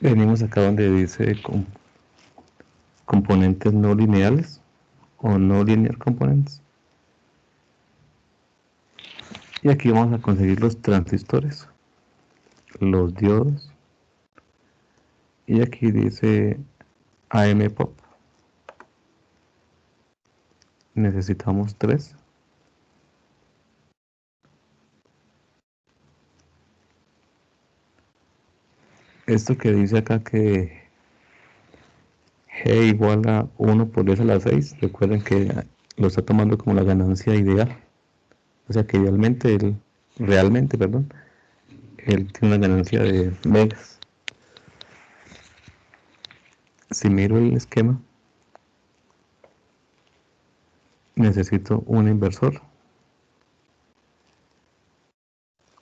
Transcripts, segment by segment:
Venimos acá donde dice componentes no lineales o no linear components. Y aquí vamos a conseguir los transistores, los diodos. Y aquí dice AM pop. Necesitamos 3. Esto que dice acá que G igual a 1 por 10 a la 6, recuerden que lo está tomando como la ganancia ideal. O sea que realmente, perdón, él tiene una ganancia de megas. Si miro el esquema, necesito un inversor,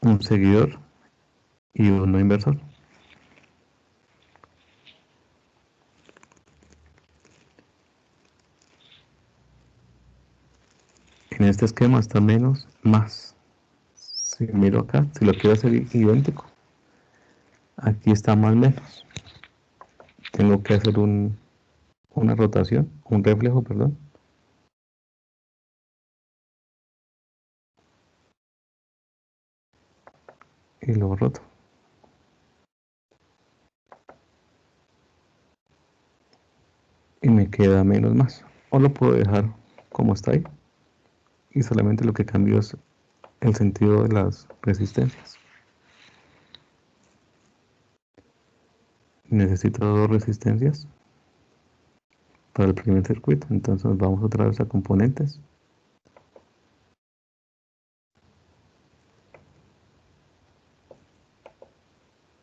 un seguidor y un no inversor. En este esquema está menos, más. Si miro acá, si lo quiero hacer idéntico, aquí está más, menos. Tengo que hacer una rotación, un reflejo, perdón, y lo roto. Y me queda menos, más. O lo puedo dejar como está ahí. Y solamente lo que cambio es el sentido de las resistencias. Necesito 2 resistencias para el primer circuito. Entonces vamos otra vez a componentes.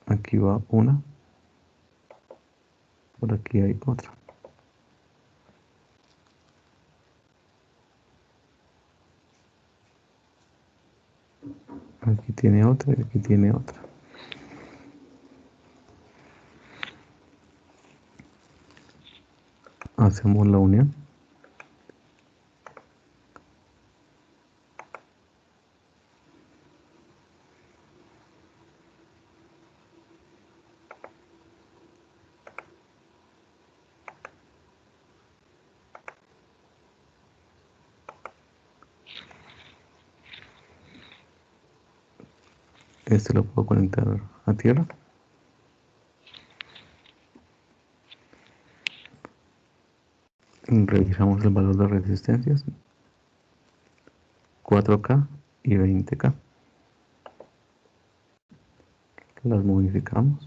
Aquí va una. Por aquí hay otra. Aquí tiene otra y aquí tiene otra. Hacemos la unión. Este lo puedo conectar a tierra. Revisamos el valor de resistencias. 4K y 20K. Las modificamos.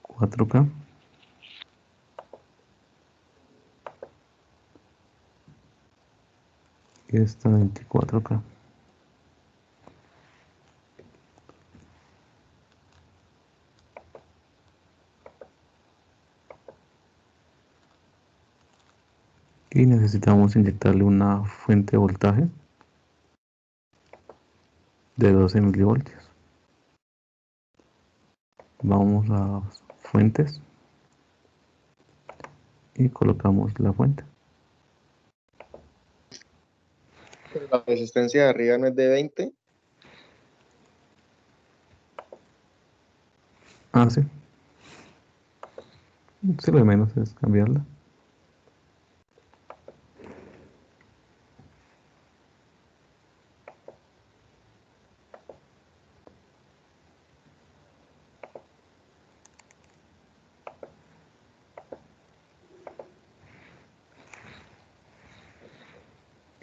4K. Y esta 24K. Y necesitamos inyectarle una fuente de voltaje de 12 milivoltios. Vamos a fuentes y colocamos la fuente. La resistencia de arriba no es de 20. Ah, sí. Sí, lo de menos es cambiarla.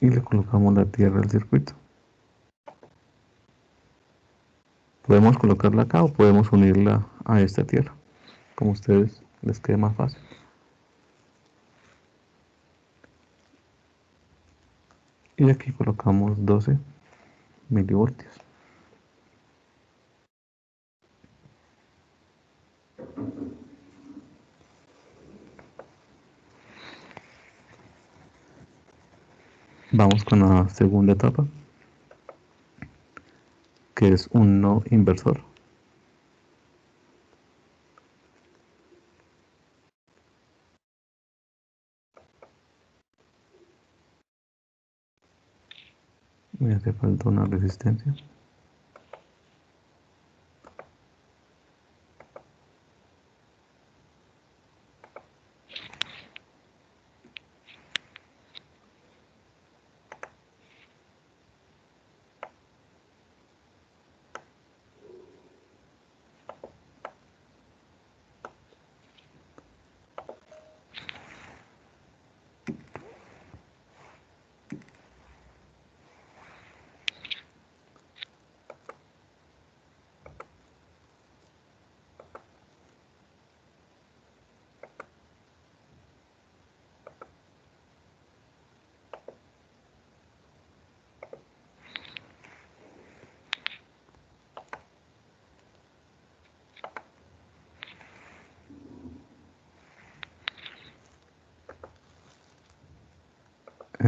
Y le colocamos la tierra al circuito. Podemos colocarla acá o podemos unirla a esta tierra, como a ustedes les quede más fácil. Y aquí colocamos 12 milivoltios. Vamos con la segunda etapa, que es un no inversor. Me hace falta una resistencia.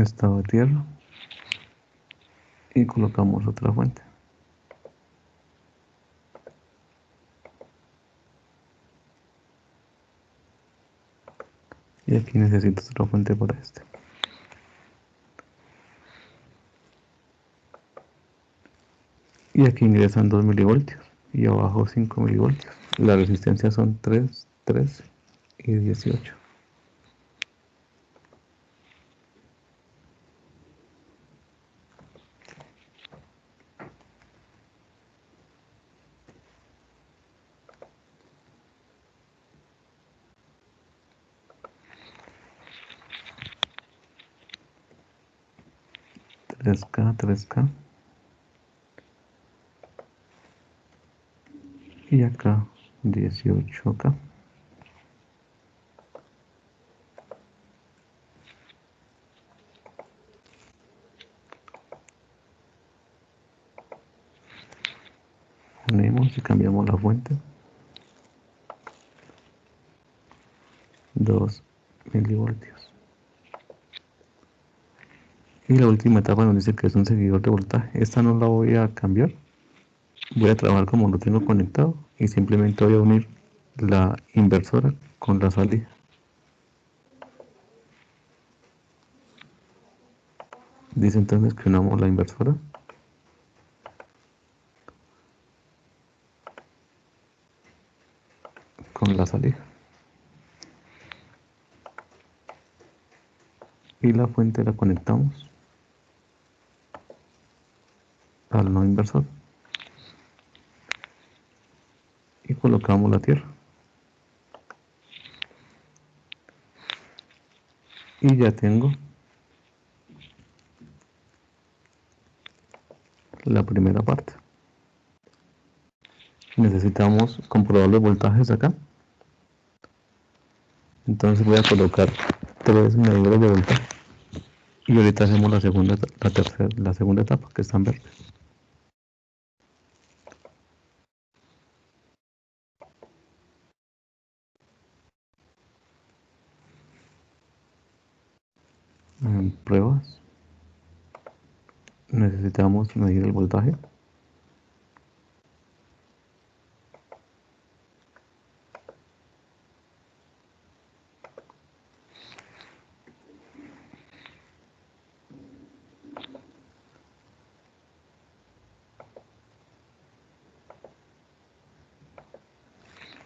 estado de tierra y colocamos otra fuente. Y aquí necesito otra fuente para este. Y aquí ingresan 2 milivoltios y abajo 5 milivoltios. La resistencia son 3, 13 y 18. Tres K, 3K. Y acá 18K. Unimos y cambiamos la fuente. 2 milivoltios. Y la última etapa nos dice que es un seguidor de voltaje. Esta no la voy a cambiar. Voy a trabajar como lo tengo conectado y simplemente voy a unir la inversora con la salida. Dice entonces que unamos la inversora con la salida. Y la fuente la conectamos al no inversor. Y colocamos la tierra. Y ya tengo la primera parte. Necesitamos comprobar los voltajes acá. Entonces voy a colocar 3 medidores de voltaje. Y ahorita hacemos la segunda etapa, que está en verde. En pruebas necesitamos medir el voltaje.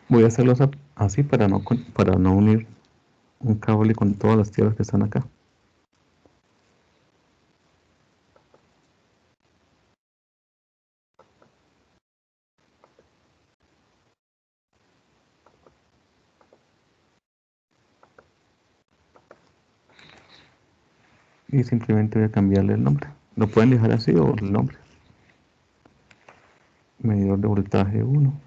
Voy a hacerlo así para no unir un cable con todas las tierras que están acá. Y simplemente voy a cambiarle el nombre. Lo pueden dejar así o el nombre. Medidor de voltaje 1.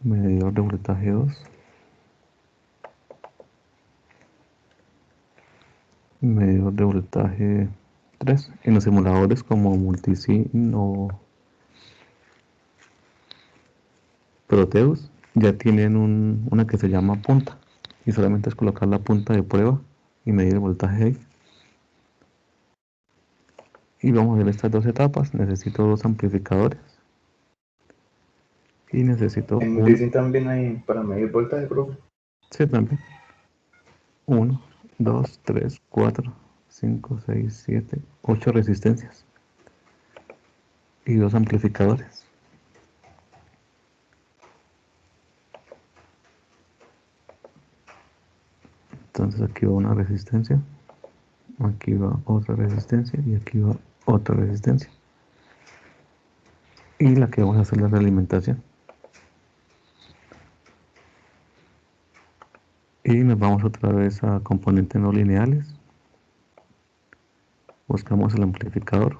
Medidor de voltaje 2. Medidor de voltaje 3. En los simuladores como Multisim o Proteus ya tienen una que se llama punta. Y solamente es colocar la punta de prueba y medir el voltaje ahí. Y vamos a ver estas dos etapas. Necesito 2 amplificadores. Y necesito En uno. Multisim también hay para medir voltaje, profe. Sí, también. 1, 2, 3, 4, 5, 6, 7, 8 resistencias. Y 2 amplificadores. Entonces aquí va una resistencia. Aquí va otra resistencia. Y aquí va otra resistencia. Y la que vamos a hacer la realimentación. Y nos vamos otra vez a componentes no lineales. Buscamos el amplificador.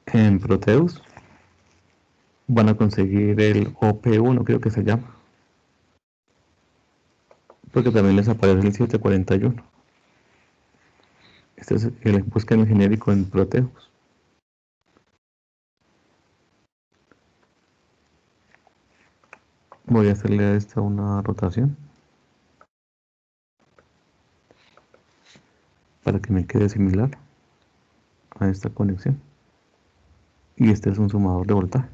En Proteus van a conseguir el OP1, creo que se llama. Porque también les aparece el 741. Este es el buscan el genérico en Proteus. Voy a hacerle a esta una rotación para que me quede similar a esta conexión. Y este es un sumador de voltaje.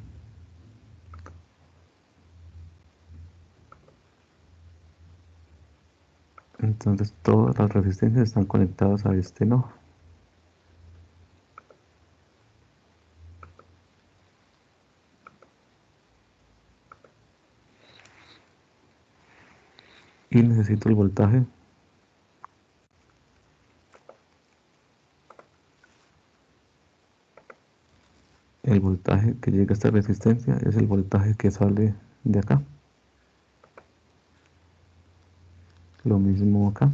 Entonces todas las resistencias están conectadas a este nodo. Y necesito el voltaje que llega a esta resistencia es el voltaje que sale de acá. Lo mismo acá.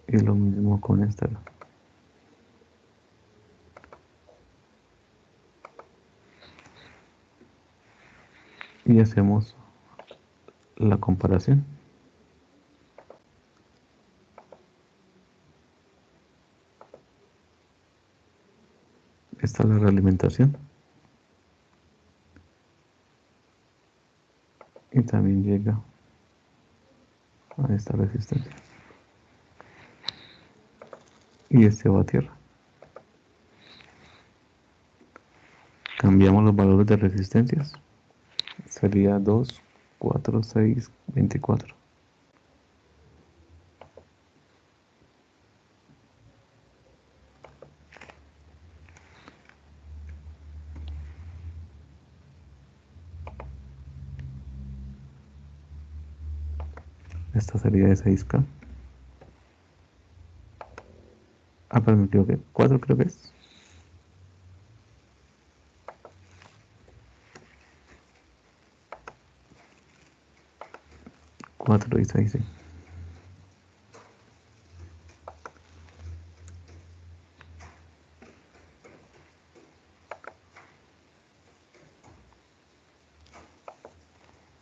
Y lo mismo con esta. Y hacemos la comparación. Esta es la realimentación. Y también llega a esta resistencia. Y este va a tierra. Cambiamos los valores de resistencias. Sería 2, 4, 6, 24. Esta sería de 6K. Ah, pero me equivoqué. 4 creo que es. 4 y 6, sí.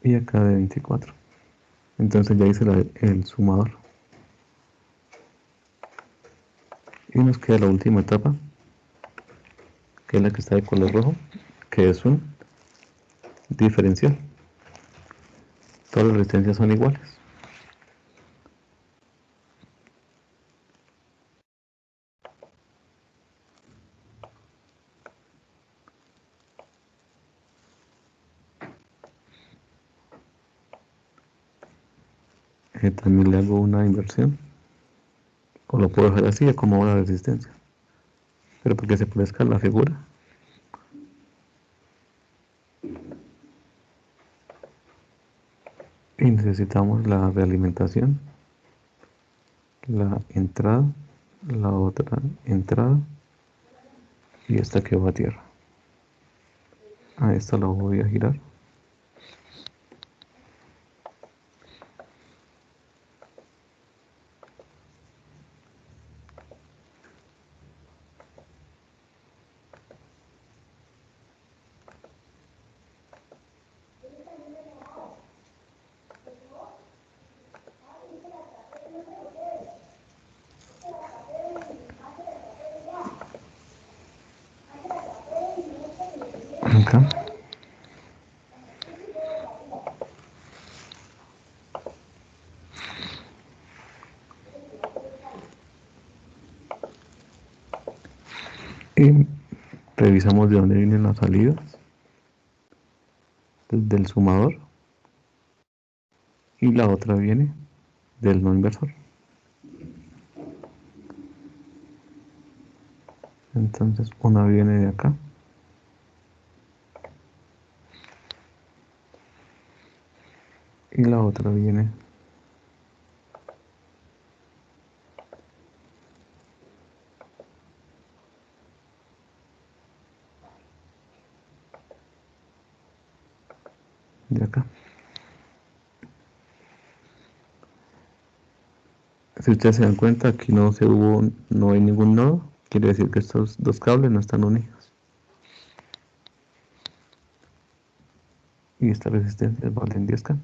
Y acá de 24. Entonces ya hice el sumador. Y nos queda la última etapa, que es la que está de color rojo, que es un diferencial. Todas las resistencias son iguales. También le hago una inversión. O lo puedo dejar así, como la resistencia. Pero porque se parezca a la figura. Y necesitamos la realimentación, la entrada, la otra entrada y esta que va a tierra. A esta la voy a girar. Acá. Y revisamos de dónde vienen las salidas del sumador y la otra viene del no inversor. Entonces una viene de acá y la otra viene de acá. Si ustedes se dan cuenta, aquí no hay ningún nodo, quiere decir que estos dos cables no están unidos. Y esta resistencia vale en 10K.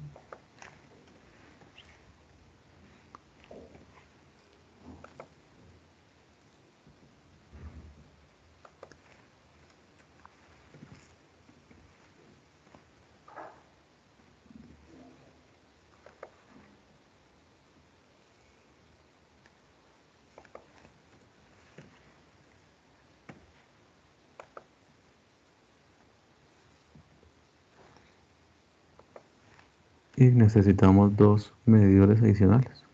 y necesitamos dos medidores adicionales.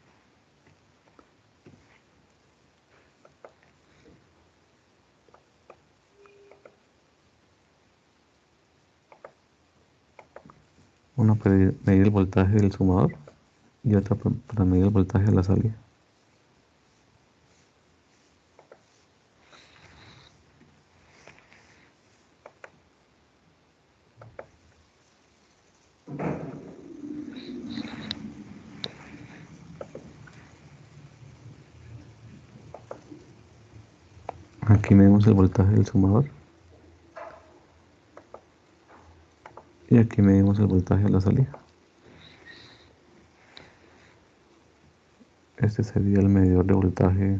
Una para medir el voltaje del sumador y otra para medir el voltaje de la salida. Aquí medimos el voltaje del sumador y aquí medimos el voltaje de la salida. Este sería el medidor de voltaje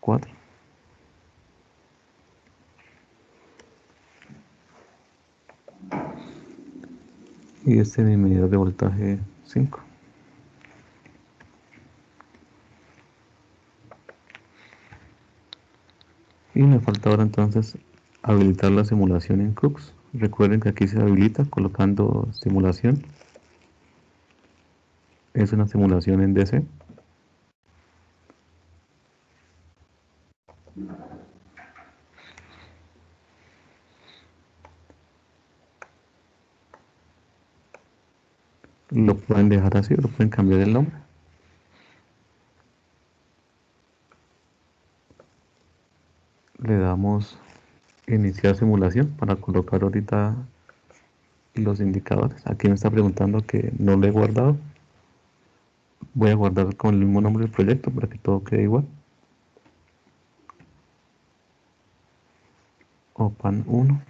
4. Y este es mi medidor de voltaje 5. Y me falta ahora entonces habilitar la simulación en Crux. Recuerden que aquí se habilita colocando simulación. Es una simulación en DC. Lo pueden dejar así o lo pueden cambiar el nombre. Le damos iniciar simulación para colocar ahorita los indicadores. Aquí me está preguntando que no lo he guardado. Voy a guardar con el mismo nombre del proyecto para que todo quede igual. Opan 1.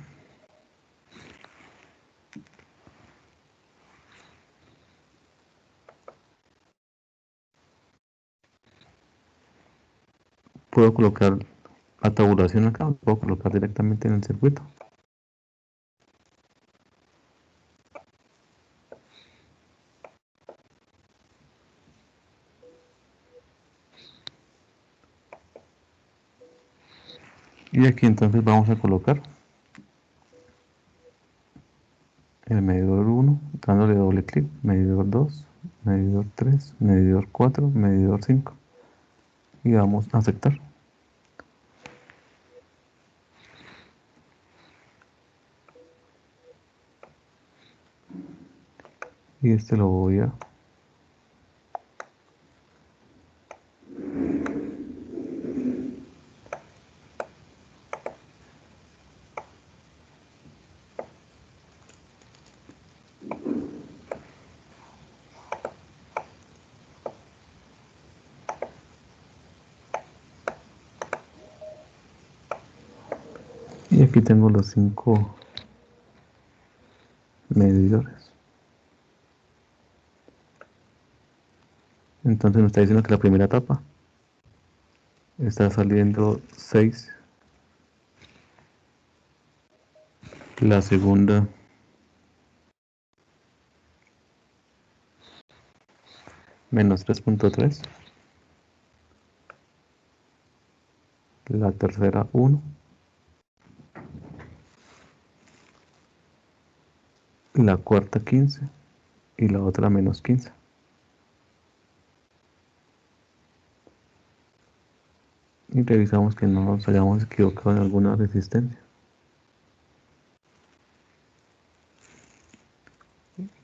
Puedo colocar la tabulación acá, puedo colocar directamente en el circuito. Y aquí entonces vamos a colocar el medidor 1, dándole doble clic, medidor 2, medidor 3, medidor 4, medidor 5. Y vamos a aceptar. Y este lo voy a... Y aquí tengo los 5 medidores. Entonces me está diciendo que la primera etapa está saliendo 6, la segunda menos 3.3, la tercera 1, la cuarta 15 y la otra menos 15. Y revisamos que no nos hayamos equivocado en alguna resistencia.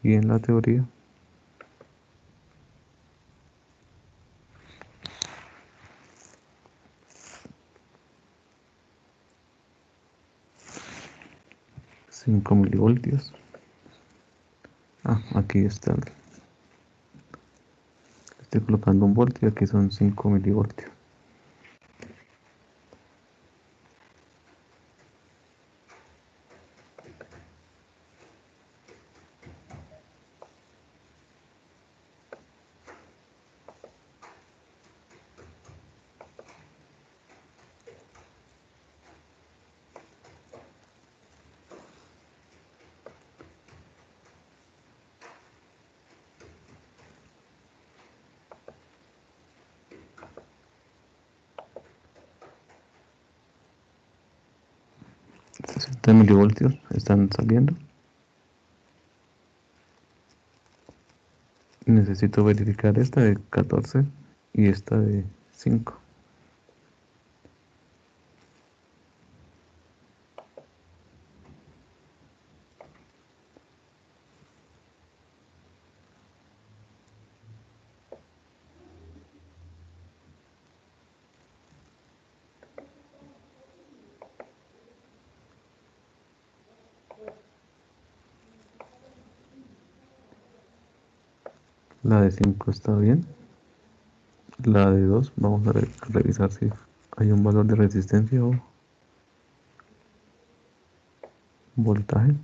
Y en la teoría $5 milivoltios. Aquí está. Estoy colocando un voltio y aquí son 5 milivoltios. $60 milivoltios están saliendo. Necesito verificar esta de 14 y esta de 5. La de 5 está bien. La de 2 vamos a revisar si hay un valor de resistencia o voltaje.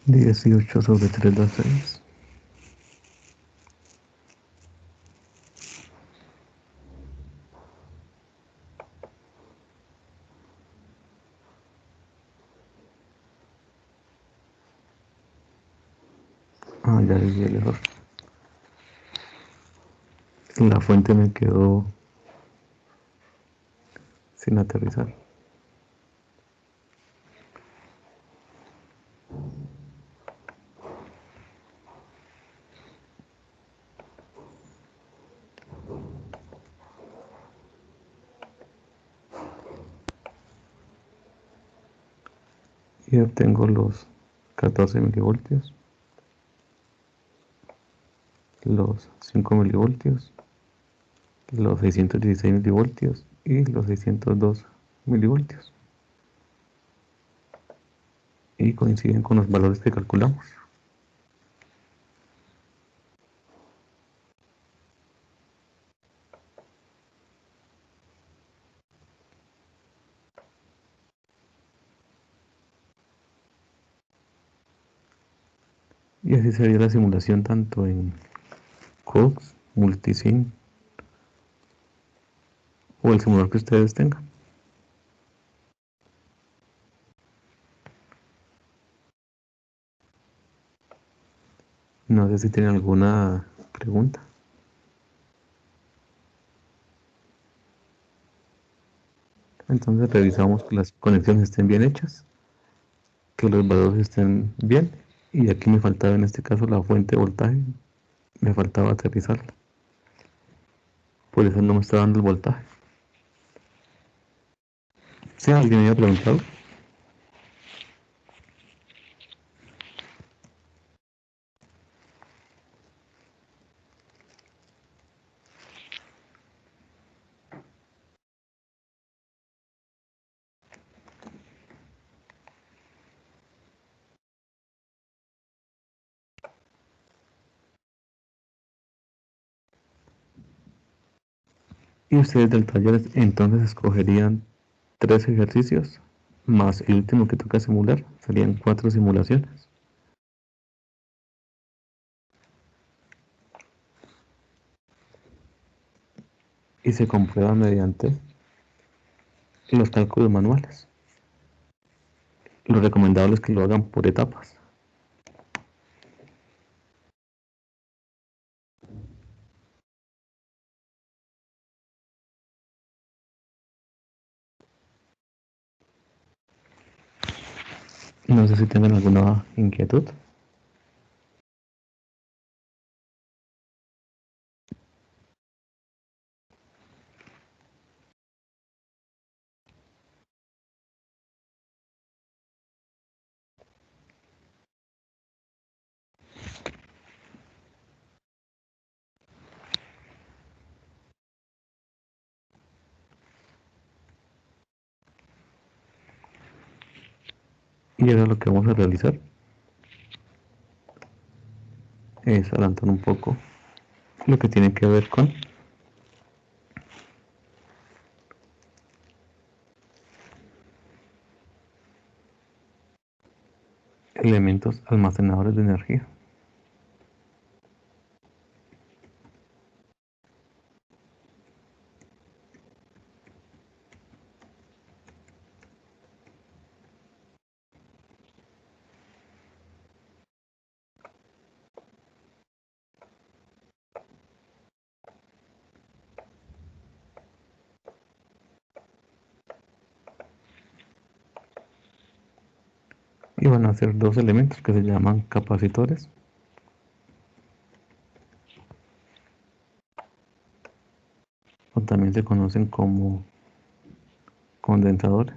Dieciocho sobre 3 da 6. Ah, ya vi el error. La fuente me quedó sin aterrizar. Y obtengo los 14 milivoltios, los 5 milivoltios, los 616 milivoltios y los 602 milivoltios. Y coinciden con los valores que calculamos. Y así sería la simulación tanto en Cox, Multisim o el simulador que ustedes tengan. No sé si tienen alguna pregunta. Entonces revisamos que las conexiones estén bien hechas, que los valores estén bien. Y aquí me faltaba en este caso la fuente de voltaje, me faltaba aterrizarla. Por eso no me está dando el voltaje. Si alguien me había preguntado. Y ustedes del taller entonces escogerían 3 ejercicios más el último que toca simular. Serían 4 simulaciones. Y se comprueba mediante los cálculos manuales. Lo recomendable es que lo hagan por etapas. No sé si tengan alguna inquietud. Y ahora lo que vamos a realizar es adelantar un poco lo que tiene que ver con elementos almacenadores de energía. Y van a ser dos elementos que se llaman capacitores, o también se conocen como condensadores.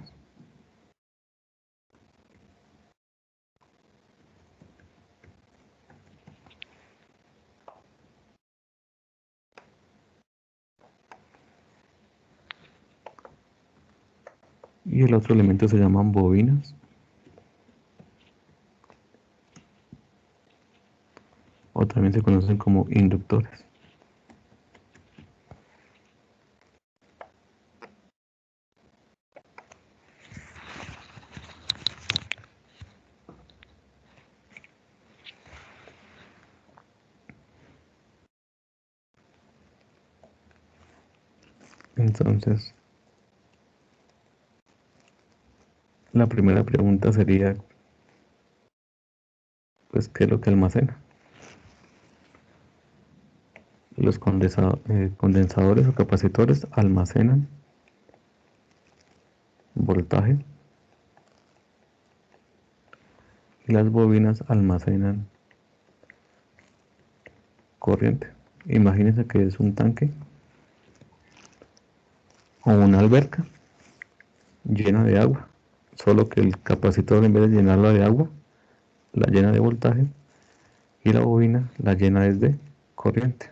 Y el otro elemento se llaman bobinas, o también se conocen como inductores. Entonces, la primera pregunta sería, pues, ¿qué es lo que almacena? Los condensadores o capacitores almacenan voltaje y las bobinas almacenan corriente. Imagínense que es un tanque o una alberca llena de agua, solo que el capacitor, en vez de llenarla de agua, la llena de voltaje, y la bobina la llena desde corriente.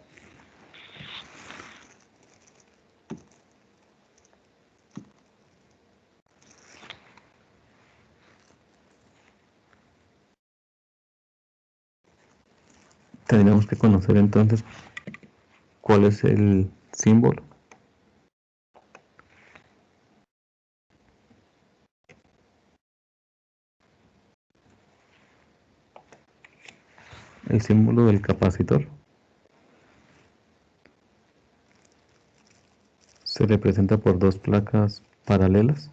Tendríamos que conocer entonces cuál es el símbolo. El símbolo del capacitor se representa por dos placas paralelas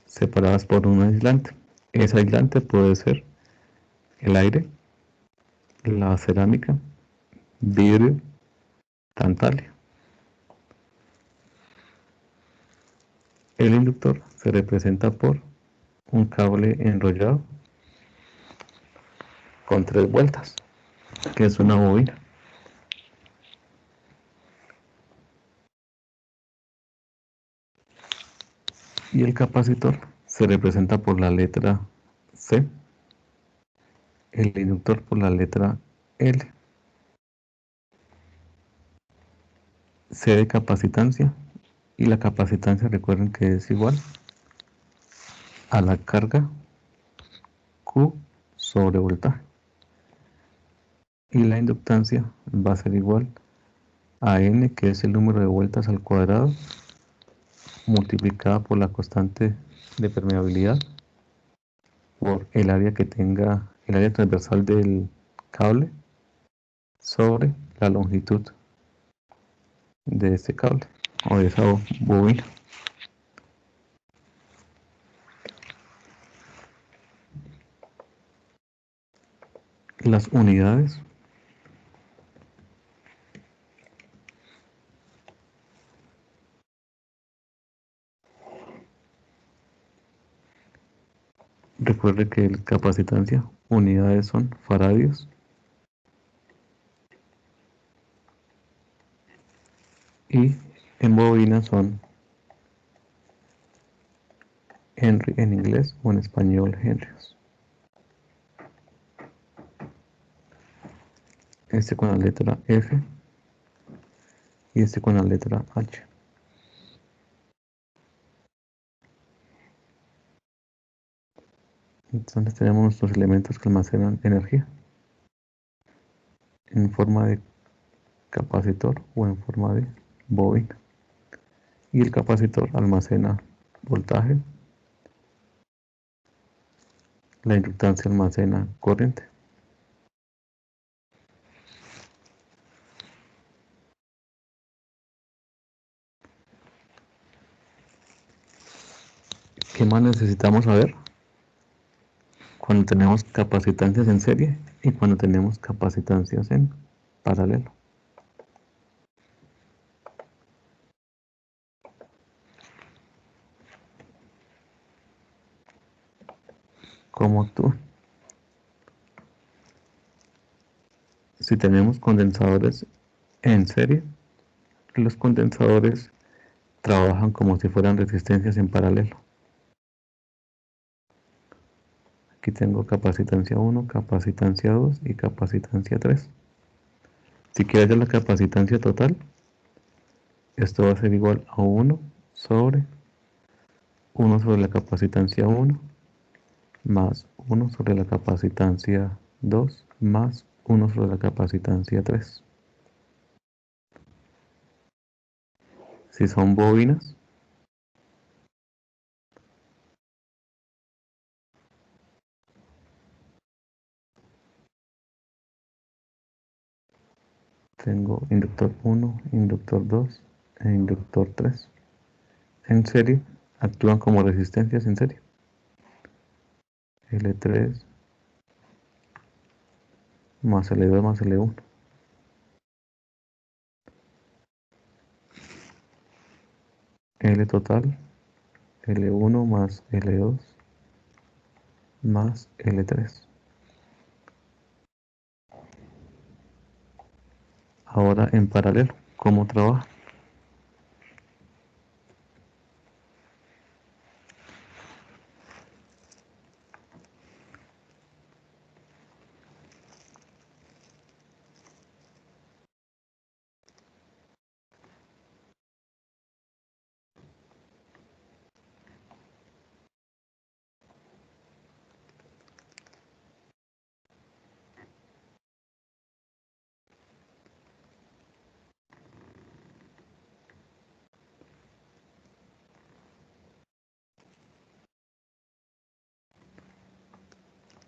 separadas por un aislante. Ese aislante puede ser el aire, la cerámica, vidrio, tantalio. El inductor se representa por un cable enrollado con 3 vueltas, que es una bobina. Y el capacitor se representa por la letra C, el inductor por la letra L. C de capacitancia, y la capacitancia, recuerden que es igual a la carga Q sobre voltaje. Y la inductancia va a ser igual a N, que es el número de vueltas al cuadrado, multiplicada por la constante de permeabilidad, por el área que tenga, el área transversal del cable, sobre la longitud de este cable o de esa bobina. Las unidades recuerde que el capacitancia, unidades son faradios, y en bobina son Henry en inglés, o en español Henryos. Este con la letra F y este con la letra H. Entonces tenemos nuestros elementos que almacenan energía en forma de capacitor o en forma de bobina. Y el capacitor almacena voltaje, la inductancia almacena corriente. ¿Qué más necesitamos saber? Cuando tenemos capacitancias en serie y cuando tenemos capacitancias en paralelo. ¿Cómo actúa? Si tenemos condensadores en serie, los condensadores trabajan como si fueran resistencias en paralelo. Aquí tengo capacitancia 1, capacitancia 2 y capacitancia 3. Si quieres ver la capacitancia total, esto va a ser igual a 1 sobre la capacitancia 1 más 1 sobre la capacitancia 2 más 1 sobre la capacitancia 3. Si son bobinas, tengo inductor 1, inductor 2 e inductor 3. En serie, actúan como resistencias en serie. L3 más L2 más L1. L total, L1 más L2 más L3. Ahora en paralelo, ¿cómo trabaja?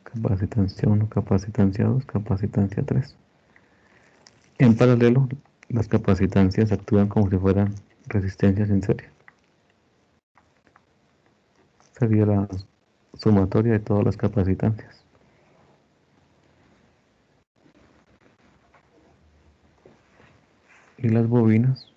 Capacitancia 1, capacitancia 2, capacitancia 3. En paralelo, las capacitancias actúan como si fueran resistencias en serie. Sería la sumatoria de todas las capacitancias. Y las bobinas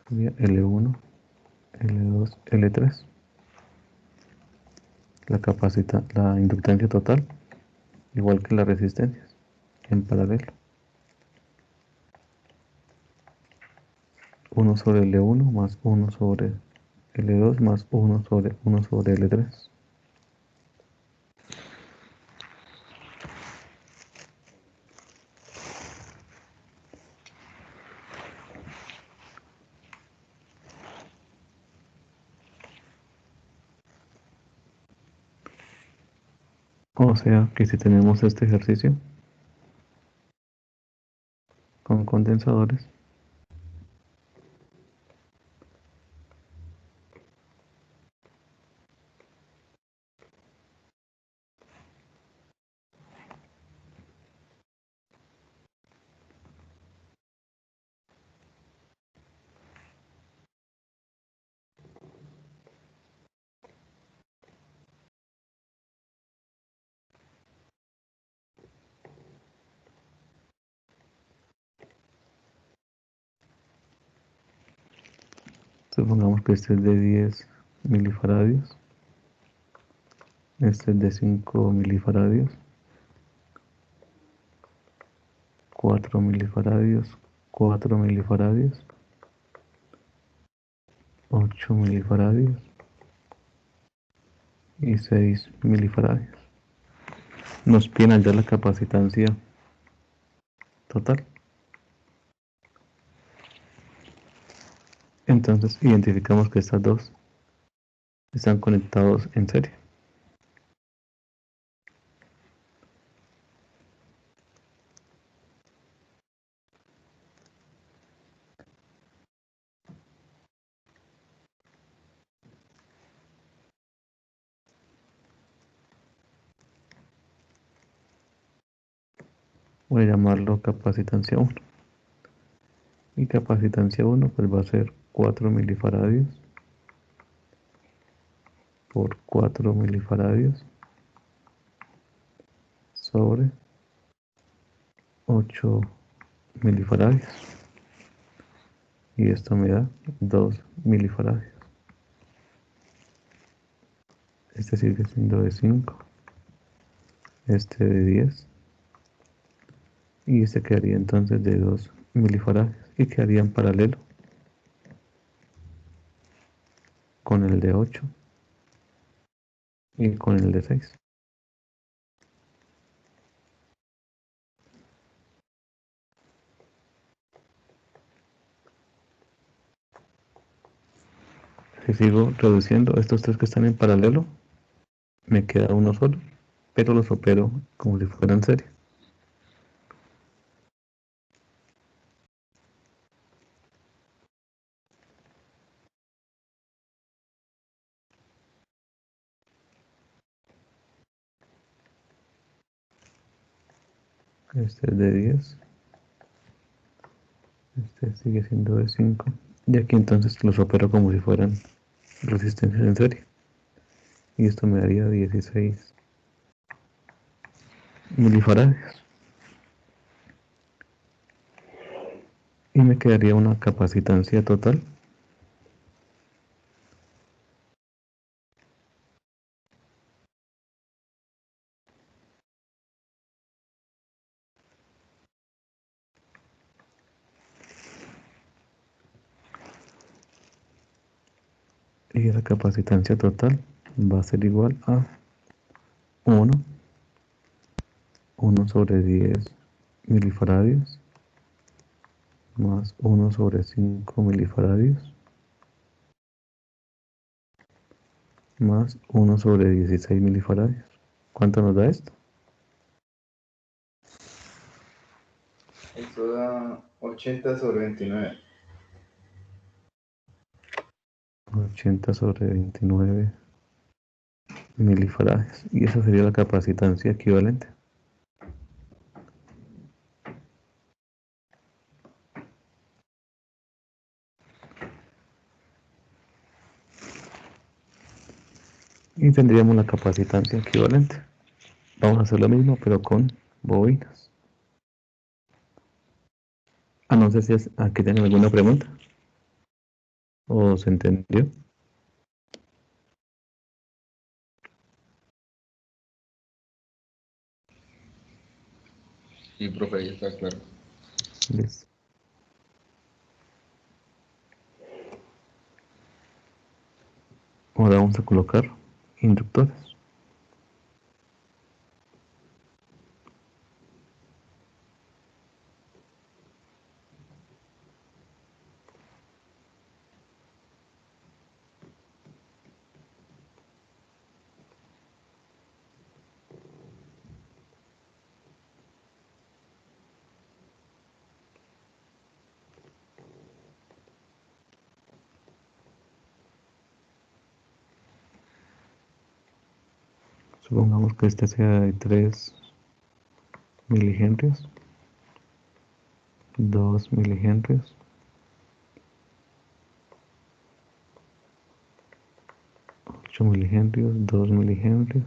sería L1, L2, L3. La inductancia total, igual que las resistencias, en paralelo. 1 sobre L1 más 1 sobre L2 más 1 sobre L3. O sea que si tenemos este ejercicio con condensadores, supongamos que este es de 10 milifaradios, este es de 5 milifaradios, 4 milifaradios, 4 milifaradios, 8 milifaradios y 6 milifaradios. Nos piden hallar la capacitancia total. Entonces identificamos que estas dos están conectados en serie. Voy a llamarlo capacitancia 1. Y capacitancia 1 pues va a ser 4 milifaradios por 4 milifaradios sobre 8 milifaradios. Y esto me da 2 milifaradios. Este sigue siendo de 5, este de 10 y este quedaría entonces de 2 milifaradios y quedaría en paralelo con el de 8 y con el de 6. Si sigo reduciendo estos tres que están en paralelo, me queda uno solo, pero los opero como si fueran serie. Este es de 10, este sigue siendo de 5, y aquí entonces los opero como si fueran resistencias en serie. Y esto me daría 16 milifaradios. Y me quedaría una capacitancia total y esa capacitancia total va a ser igual a 1 sobre 10 milifaradios más 1 sobre 5 milifaradios más 1 sobre 16 milifaradios. ¿Cuánto nos da esto? Esto da 80 sobre 29. 80 sobre 29 milifaradios. Y esa sería la capacitancia equivalente. Y tendríamos la capacitancia equivalente. Vamos a hacer lo mismo, pero con bobinas. No sé si aquí tienen alguna pregunta o se entendió. Sí, profe, ya está claro. Listo. Ahora vamos a colocar inductores. Supongamos que este sea de 3 milihenrios, 2 milihenrios, 8 milihenrios, 2 milihenrios.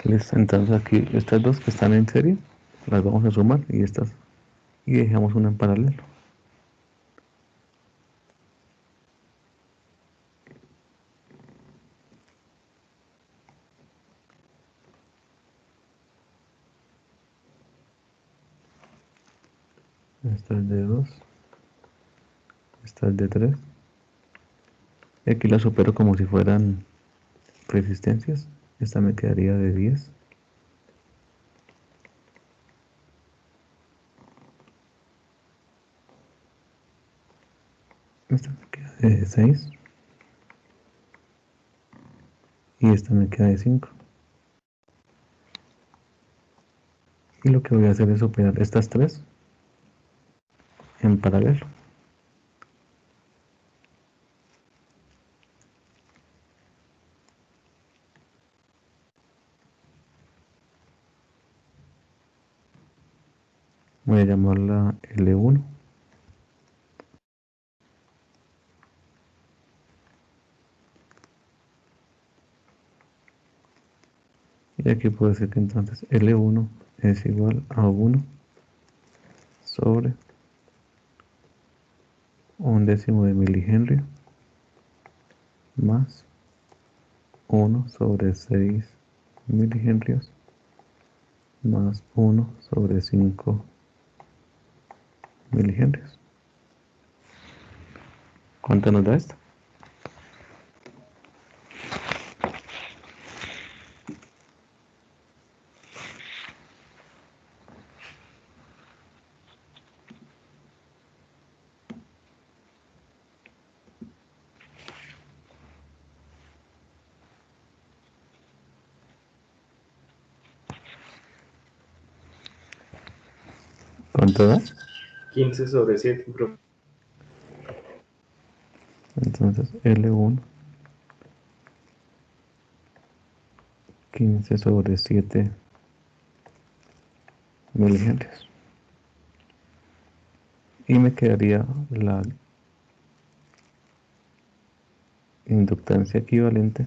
Listo, entonces aquí estas dos que están en serie las vamos a sumar y dejamos una en paralelo. esta es de 2, esta es de 3. Y aquí la supero como si fueran resistencias. Esta me quedaría de 10. Esta me queda de 6. Y esta me queda de 5. Y lo que voy a hacer es operar estas tres en paralelo. Voy a llamarla L1. Y aquí puedo decir que entonces L1 es igual a 1 sobre 1/10 de milihenry más 1 sobre 6 milihenrios más 1 sobre 5 milihenrios. ¿Cuánto nos da esto? ¿Cuánto da? 15 sobre 7, profe. Entonces L1 15 sobre 7 milihenrios. Y me quedaría la inductancia equivalente.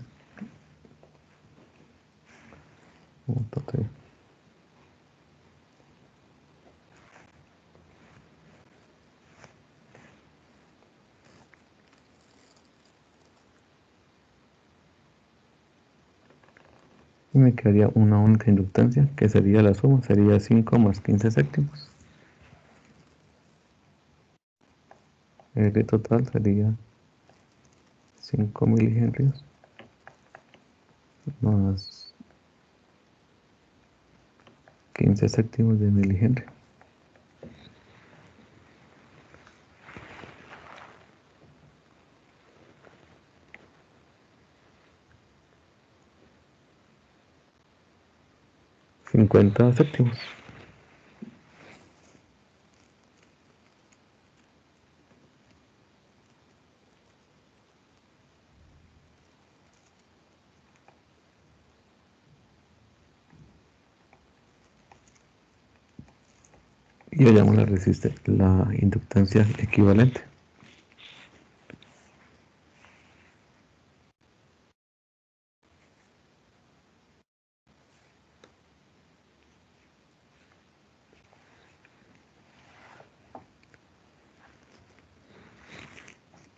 Y me quedaría una única inductancia, que sería la suma, sería 5 más 15 séptimos. El total sería 5 milihenrios más 15 séptimos de milihenrio. $50 séptimos. Y hallamos la inductancia equivalente.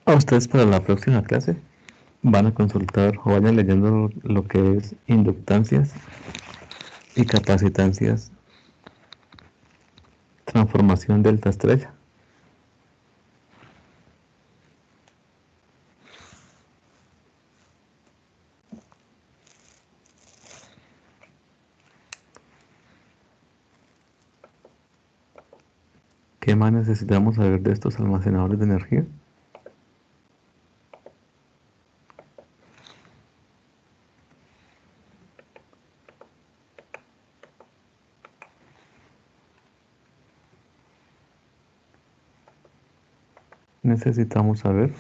A ustedes para la próxima clase van a consultar o vayan leyendo lo que es inductancias y capacitancias, transformación delta estrella. ¿Qué más necesitamos saber de estos almacenadores de energía? Necesitamos saber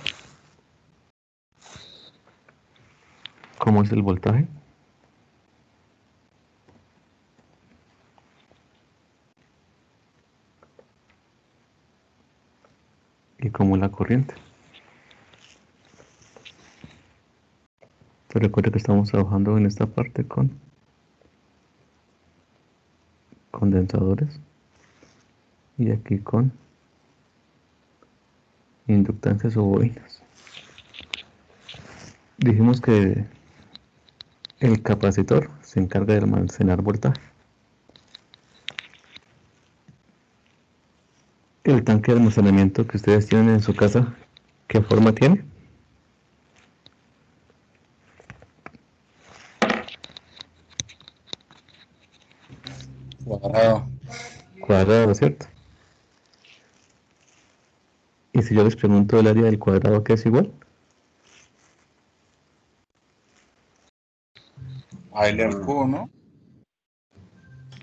cómo es el voltaje, y cómo es la corriente. Pero recuerda que estamos trabajando en esta parte con condensadores y aquí con inductancias o bobinas. Dijimos que el capacitor se encarga de almacenar voltaje. el tanque de almacenamiento que ustedes tienen en su casa, ¿qué forma tiene? Cuadrado. Cuadrado, ¿cierto? Y si yo les pregunto el área del cuadrado, ¿qué es igual? A L al cubo, ¿no?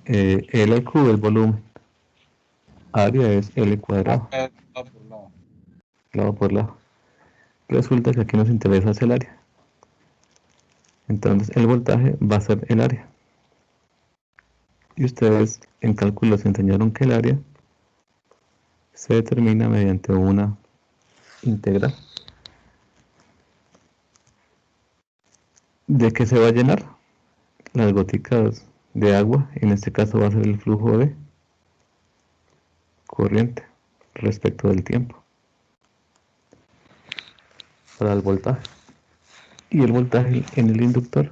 L al cubo, el volumen. Área es L cuadrado, Lado por lado. lado por lado. Resulta que aquí nos interesa es el área. Entonces el voltaje va a ser el área. Y ustedes en cálculos enseñaron que el área se determina mediante una integral. ¿De qué se va a llenar? Las goticas de agua, en este caso va a ser el flujo de corriente respecto del tiempo para el voltaje. Y el voltaje en el inductor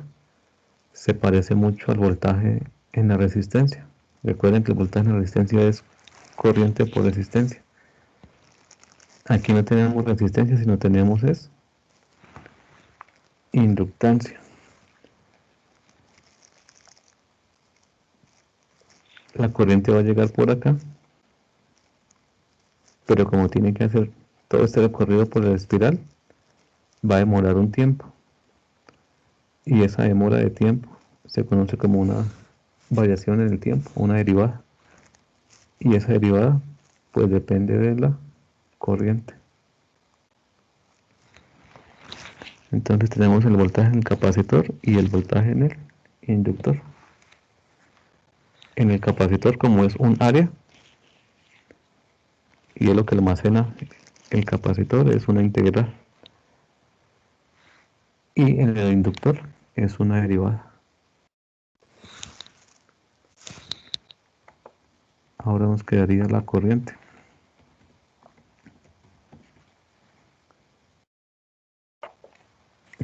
se parece mucho al voltaje en la resistencia. Recuerden que el voltaje en la resistencia es corriente por resistencia. Aquí no tenemos resistencia, sino tenemos es inductancia. La corriente va a llegar por acá, pero como tiene que hacer todo este recorrido por la espiral, va a demorar un tiempo. Y esa demora de tiempo se conoce como una variación en el tiempo, una derivada. Y esa derivada pues depende de la corriente. Entonces tenemos el voltaje en el capacitor y el voltaje en el inductor. En el capacitor, como es un área y es lo que almacena el capacitor, es una integral. Y en el inductor es una derivada. Ahora nos quedaría la corriente.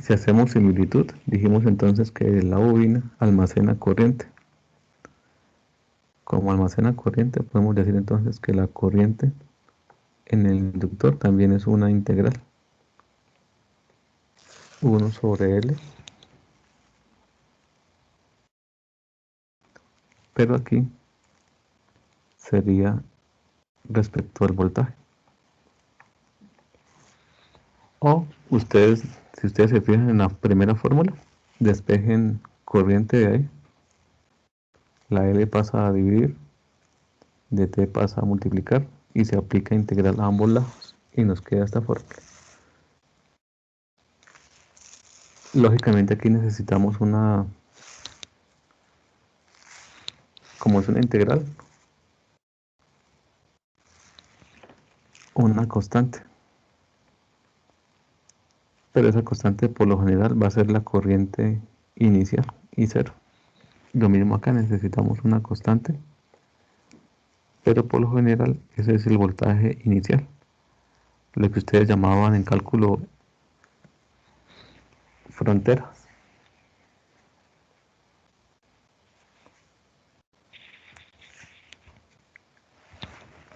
Si hacemos similitud, dijimos entonces que la bobina almacena corriente. Como almacena corriente, podemos decir entonces que la corriente en el inductor también es una integral. 1 sobre L. Pero aquí sería respecto al voltaje. O ustedes, si ustedes se fijan en la primera fórmula, despejen corriente de ahí. La L pasa a dividir, de T pasa a multiplicar y se aplica integral a ambos lados. Y nos queda esta fórmula. Lógicamente aquí necesitamos una, como es una integral, una constante. Pero esa constante por lo general va a ser la corriente inicial y cero. Lo mismo acá, necesitamos una constante, pero por lo general ese es el voltaje inicial, lo que ustedes llamaban en cálculo fronteras.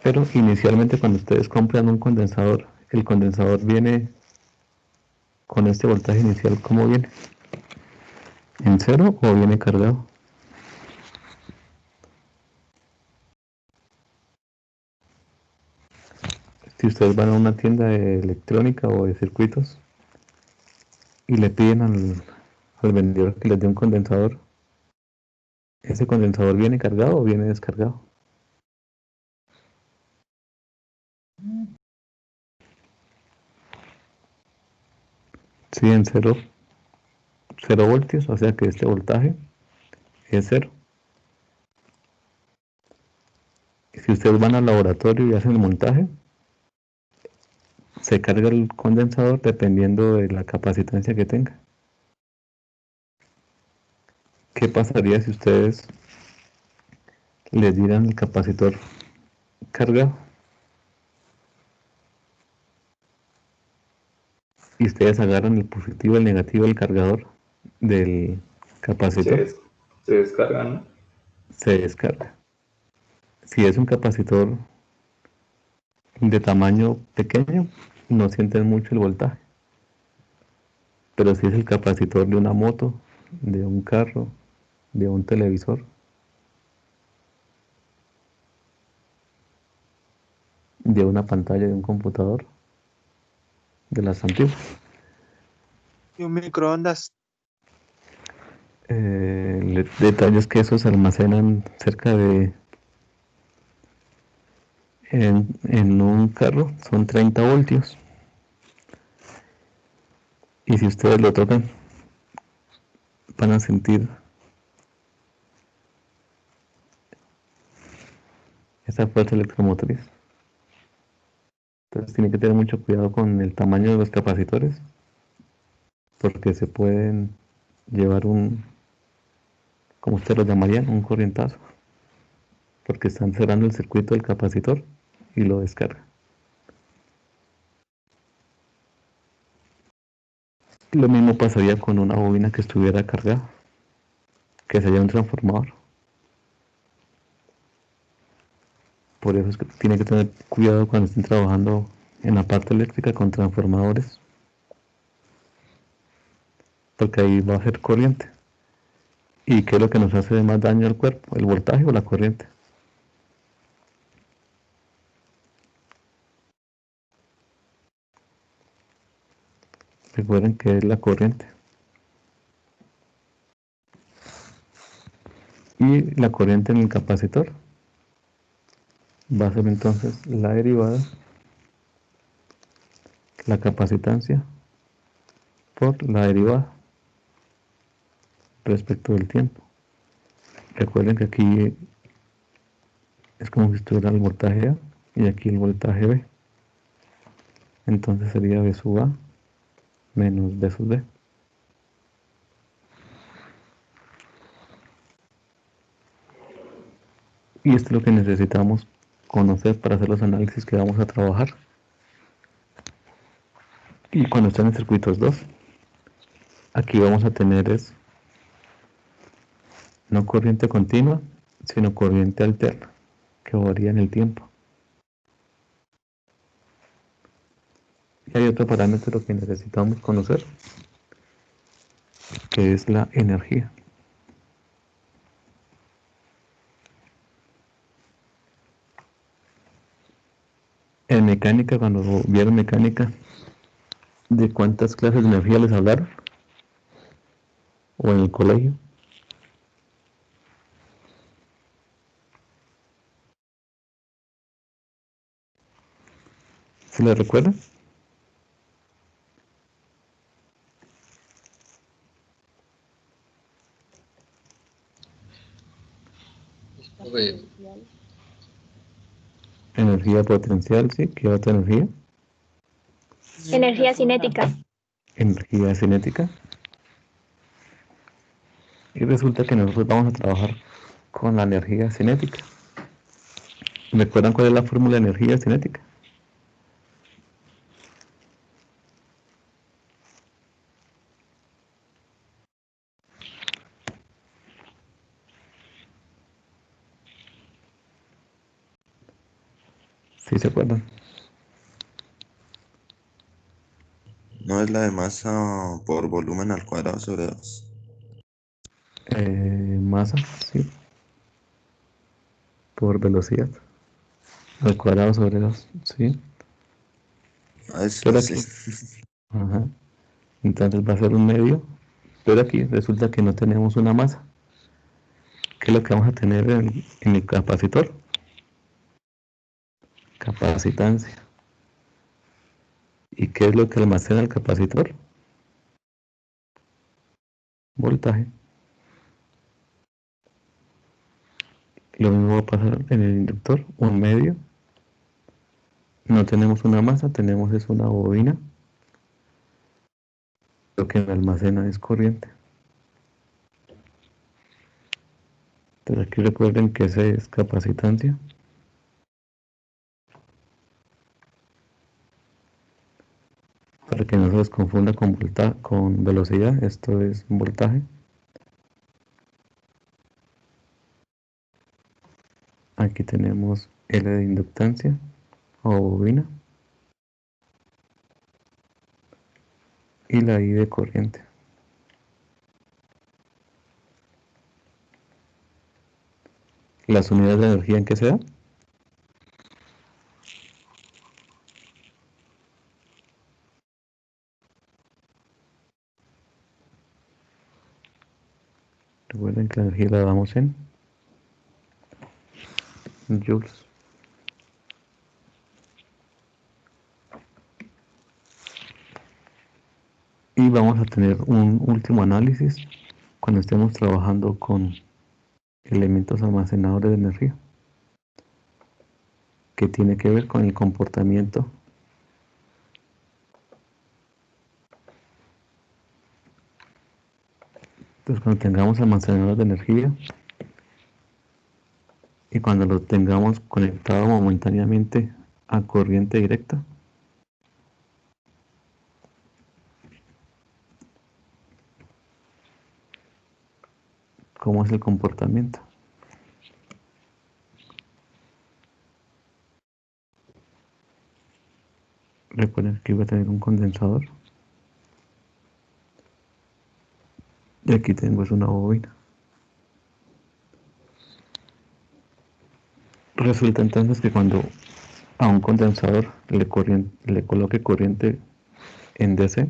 Pero inicialmente cuando ustedes compran un condensador, el condensador viene con este voltaje inicial, ¿cómo viene? ¿En cero o viene cargado? Si ustedes van a una tienda de electrónica o de circuitos y le piden al vendedor que les dé un condensador, ¿ese condensador viene cargado o viene descargado? Sí, en cero voltios, o sea que este voltaje es cero. Y si ustedes van al laboratorio y hacen el montaje, se carga el condensador dependiendo de la capacitancia que tenga. ¿Qué pasaría si ustedes les dieran el capacitor cargado y ustedes agarran el positivo y el negativo del cargador del Se, capacitor? des- se descargan, ¿no? Se descarga. Si es un capacitor de tamaño pequeño no sienten mucho el voltaje, pero si es el capacitor de una moto, de un carro, de un televisor, de una pantalla de un computador, de las antiguas. Y un microondas. El detalle es que esos se almacenan cerca de, en un carro, son 30 voltios. Y si ustedes lo tocan, van a sentir esa fuerza electromotriz. Entonces tienen que tener mucho cuidado con el tamaño de los capacitores, porque se pueden llevar un, como ustedes lo llamarían, un corrientazo, porque están cerrando el circuito del capacitor y lo descarga. Lo mismo pasaría con una bobina que estuviera cargada, que sería un transformador. Por eso es que tienen que tener cuidado cuando estén trabajando en la parte eléctrica con transformadores, porque ahí va a ser corriente. ¿Y qué es lo que nos hace más daño al cuerpo? ¿El voltaje o la corriente? Recuerden que es la corriente. Y la corriente en el capacitor va a ser entonces la derivada, la capacitancia, por la derivada respecto del tiempo. Recuerden que aquí es como si estuviera el voltaje A y aquí el voltaje B. Entonces sería B sub A menos B sub B. Y esto es lo que necesitamos conocer para hacer los análisis que vamos a trabajar. Y cuando estén en circuitos 2, aquí vamos a tener es no corriente continua, sino corriente alterna, que varía en el tiempo. Y hay otro parámetro que necesitamos conocer, que es la energía. En mecánica, cuando vieron mecánica, ¿de cuántas clases de energía les hablaron? ¿O en el colegio? ¿Se les recuerda? Pues, Energía potencial, sí. ¿Qué otra energía? Energía cinética. Energía cinética. Y resulta que nosotros vamos a trabajar con la energía cinética. ¿Recuerdan cuál es la fórmula de energía cinética? ¿Sí se acuerdan? No es la de masa por volumen al cuadrado sobre 2. Masa, sí, por velocidad, al cuadrado sobre 2, sí. Ah, eso Pero sí. aquí, ajá, entonces va a ser un medio, pero aquí resulta que no tenemos una masa. ¿Qué es lo que vamos a tener en el capacitor? Capacitancia. ¿Y qué es lo que almacena el capacitor? Voltaje. Lo mismo va a pasar en el inductor, un medio. No tenemos una masa, tenemos es una bobina. Lo que almacena es corriente. Entonces aquí recuerden que ese es capacitancia. Para que no se les confunda con velocidad, esto es voltaje. Aquí tenemos L de inductancia o bobina y la I de corriente. Las unidades de energía en que se da. Recuerden que la energía la damos en joules. Y vamos a tener un último análisis cuando estemos trabajando con elementos almacenadores de energía, que tiene que ver con el comportamiento entonces cuando tengamos almacenadores de energía y cuando lo tengamos conectado momentáneamente a corriente directa, ¿cómo es el comportamiento? Recuerden que iba a tener un condensador y aquí tengo es una bobina. Resulta entonces que cuando a un condensador le coloque corriente en DC,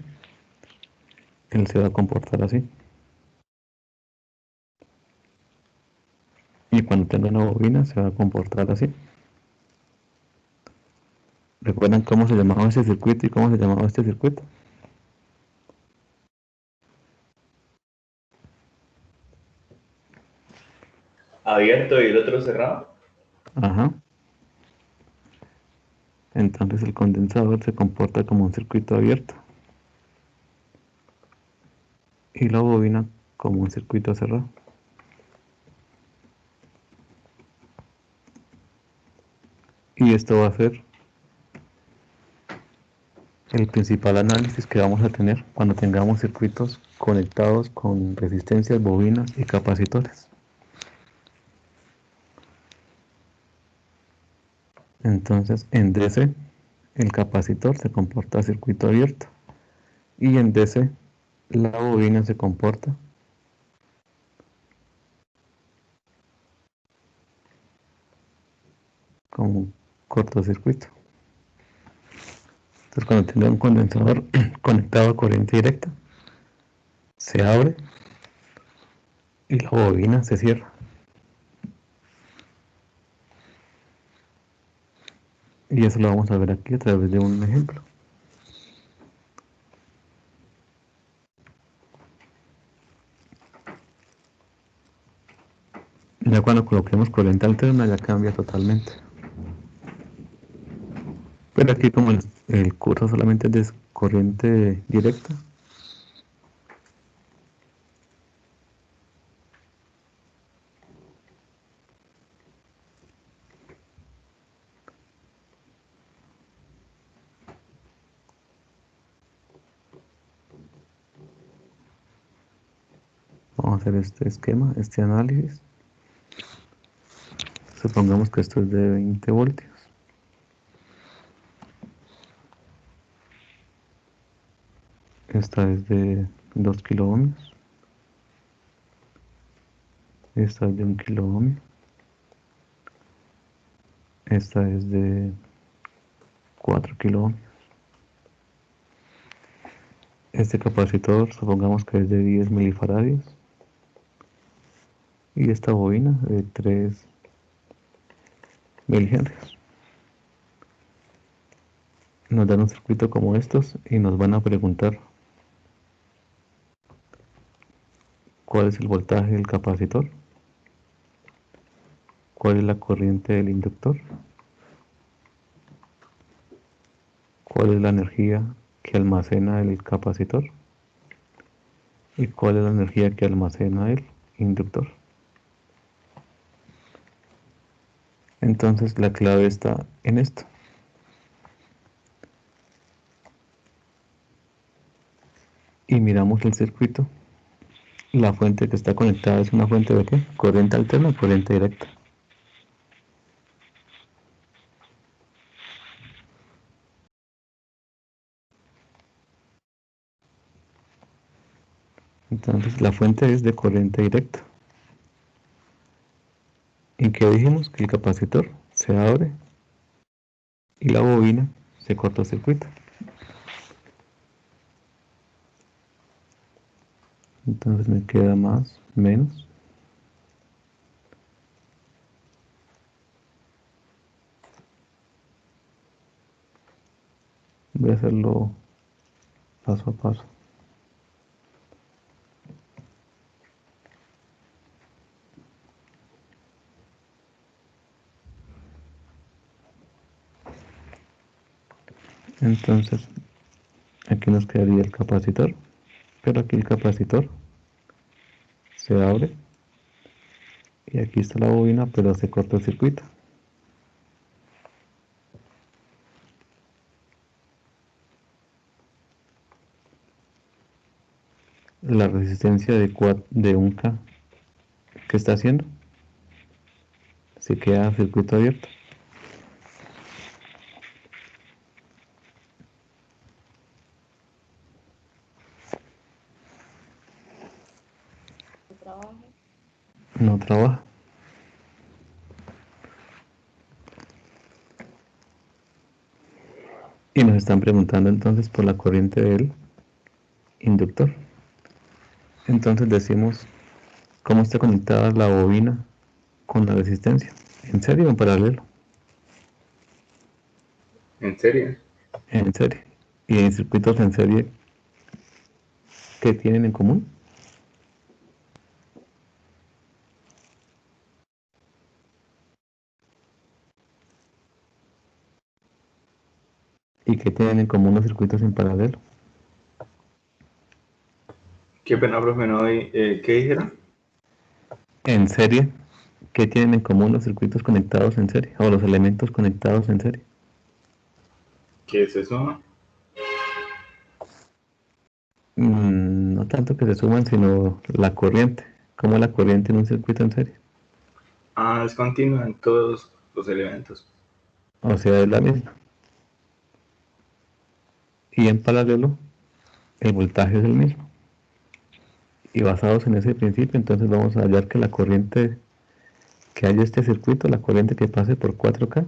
él se va a comportar así. Y cuando tenga una bobina se va a comportar así. ¿Recuerdan cómo se llamaba ese circuito y cómo se llamaba este circuito? Abierto y el otro cerrado. Ajá. Entonces el condensador se comporta como un circuito abierto y la bobina como un circuito cerrado. Y esto va a ser el principal análisis que vamos a tener cuando tengamos circuitos conectados con resistencias, bobinas y capacitores. Entonces en DC el capacitor se comporta circuito abierto y en DC la bobina se comporta como un cortocircuito. Entonces cuando tenga un condensador conectado a corriente directa, se abre y la bobina se cierra. Y eso lo vamos a ver aquí a través de un ejemplo. Ya cuando coloquemos corriente alterna ya cambia totalmente. Pero aquí como el curso solamente es de corriente directa, vamos a hacer este esquema, este análisis. Supongamos que esto es de 20 voltios. Esta es de 2 kiloohmios. Esta es de 1 kiloohmio. Esta es de 4 kiloohmios. Este capacitor supongamos que es de 10 milifaradios. Y esta bobina de 3 milihenrios. Nos dan un circuito como estos y nos van a preguntar cuál es el voltaje del capacitor, cuál es la corriente del inductor, cuál es la energía que almacena el capacitor y cuál es la energía que almacena el inductor. Entonces la clave está en esto. Y miramos el circuito. La fuente que está conectada es una fuente de ¿qué? Corriente alterna o corriente directa. Entonces la fuente es de corriente directa. ¿Y qué dijimos? Que el capacitor se abre y la bobina se cortocircuita. Entonces me queda más, menos. Voy a hacerlo paso a paso. Entonces aquí nos quedaría el capacitor, pero aquí el capacitor se abre y aquí está la bobina, pero se corta el circuito. La resistencia de 1K, ¿qué está haciendo? Se queda circuito abierto. No trabaja. Y nos están preguntando entonces por la corriente del inductor. Entonces decimos cómo está conectada la bobina con la resistencia. ¿En serie o en paralelo? ¿En serio? En serie. ¿Y en circuitos en serie qué tienen en común? ¿Y qué tienen en común los circuitos en paralelo? Qué pena, profe, no oí. ¿Qué dijeron? En serie, ¿qué tienen en común los circuitos conectados en serie? O los elementos conectados en serie. ¿Qué es eso? No tanto que se suman, sino la corriente. ¿Cómo es la corriente en un circuito en serie? Ah, es continua en todos los elementos. O sea, es la misma. Y en paralelo, el voltaje es el mismo. Y basados en ese principio, entonces vamos a hallar que la corriente que haya este circuito, la corriente que pase por 4K,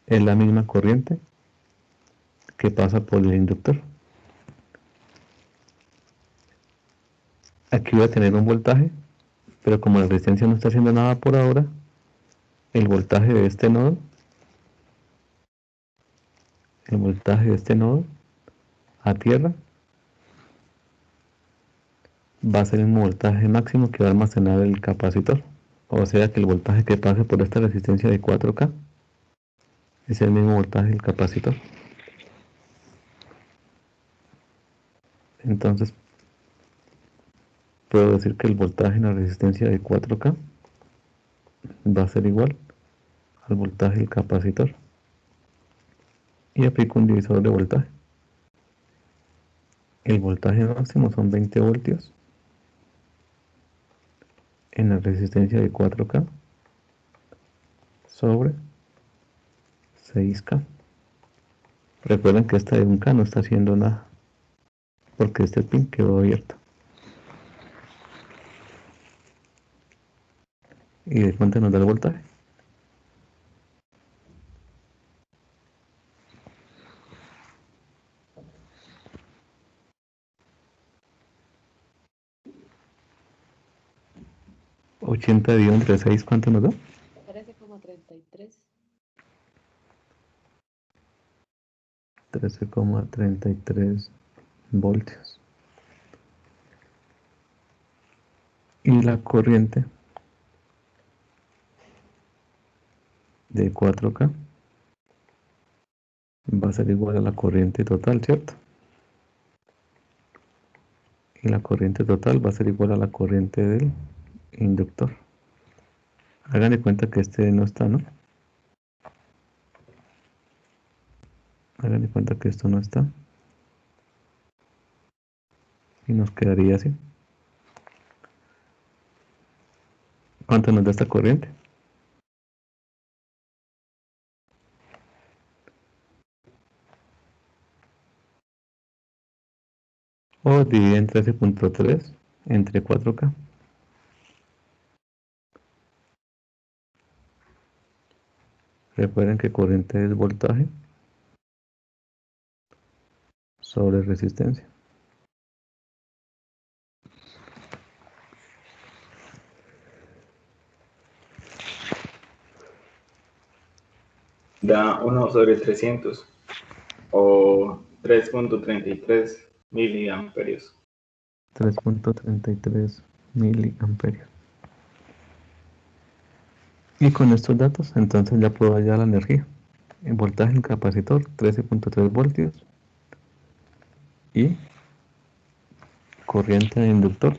es la misma corriente que pasa por el inductor. Aquí voy a tener un voltaje, pero como la resistencia no está haciendo nada por ahora, el voltaje de este nodo, el voltaje de este nodo a tierra, va a ser el mismo voltaje máximo que va a almacenar el capacitor. O sea que el voltaje que pase por esta resistencia de 4K es el mismo voltaje del capacitor. Entonces puedo decir que el voltaje en la resistencia de 4K va a ser igual al voltaje del capacitor. Y aplico un divisor de voltaje. El voltaje máximo son 20 voltios en la resistencia de 4K sobre 6K. Recuerden que esta de 1K no está haciendo nada porque este pin quedó abierto. ¿Y de cuánto nos da el voltaje? ¿80 dividido entre 6 cuánto nos da? 13,33 voltios. Y la corriente de 4K va a ser igual a la corriente total, ¿cierto? Y la corriente total va a ser igual a la corriente del inductor. Hagan de cuenta que este no está, ¿no? Hagan de cuenta que esto no está. Y nos quedaría así. ¿Cuánto nos da esta corriente? O divide en 13,3 entre 4K. Recuerden que corriente es voltaje sobre resistencia. Da 1/300 o 3.33 miliamperios. 3.33 miliamperios. Y con estos datos, entonces ya puedo hallar la energía. El voltaje en capacitor, 13.3 voltios. Y corriente de inductor,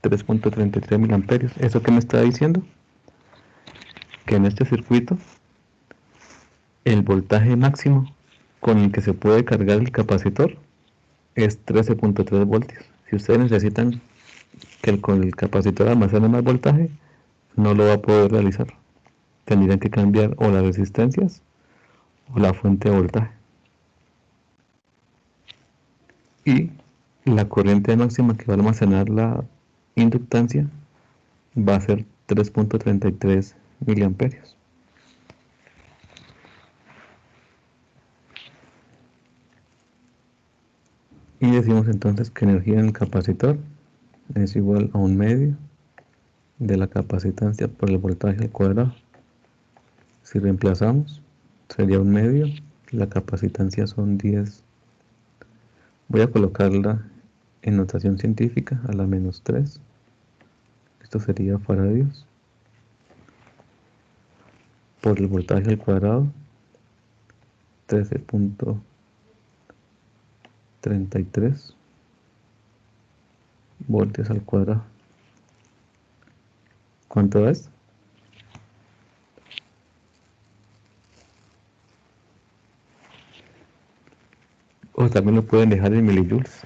3.33 miliamperios. ¿Eso qué me está diciendo? Que en este circuito, el voltaje máximo con el que se puede cargar el capacitor es 13.3 voltios. Si ustedes necesitan que con el capacitor almacene más voltaje, no lo va a poder realizar. Tendrían que cambiar o las resistencias o la fuente de voltaje. Y la corriente máxima que va a almacenar la inductancia va a ser 3.33 miliamperios. Y decimos entonces que energía en el capacitor es igual a un medio de la capacitancia por el voltaje al cuadrado. Si reemplazamos, sería un medio. La capacitancia son 10. Voy a colocarla en notación científica a la -3. Esto sería faradios por el voltaje al cuadrado, 13.33 voltios al cuadrado. ¿Cuánto es? O también lo pueden dejar en milijoules.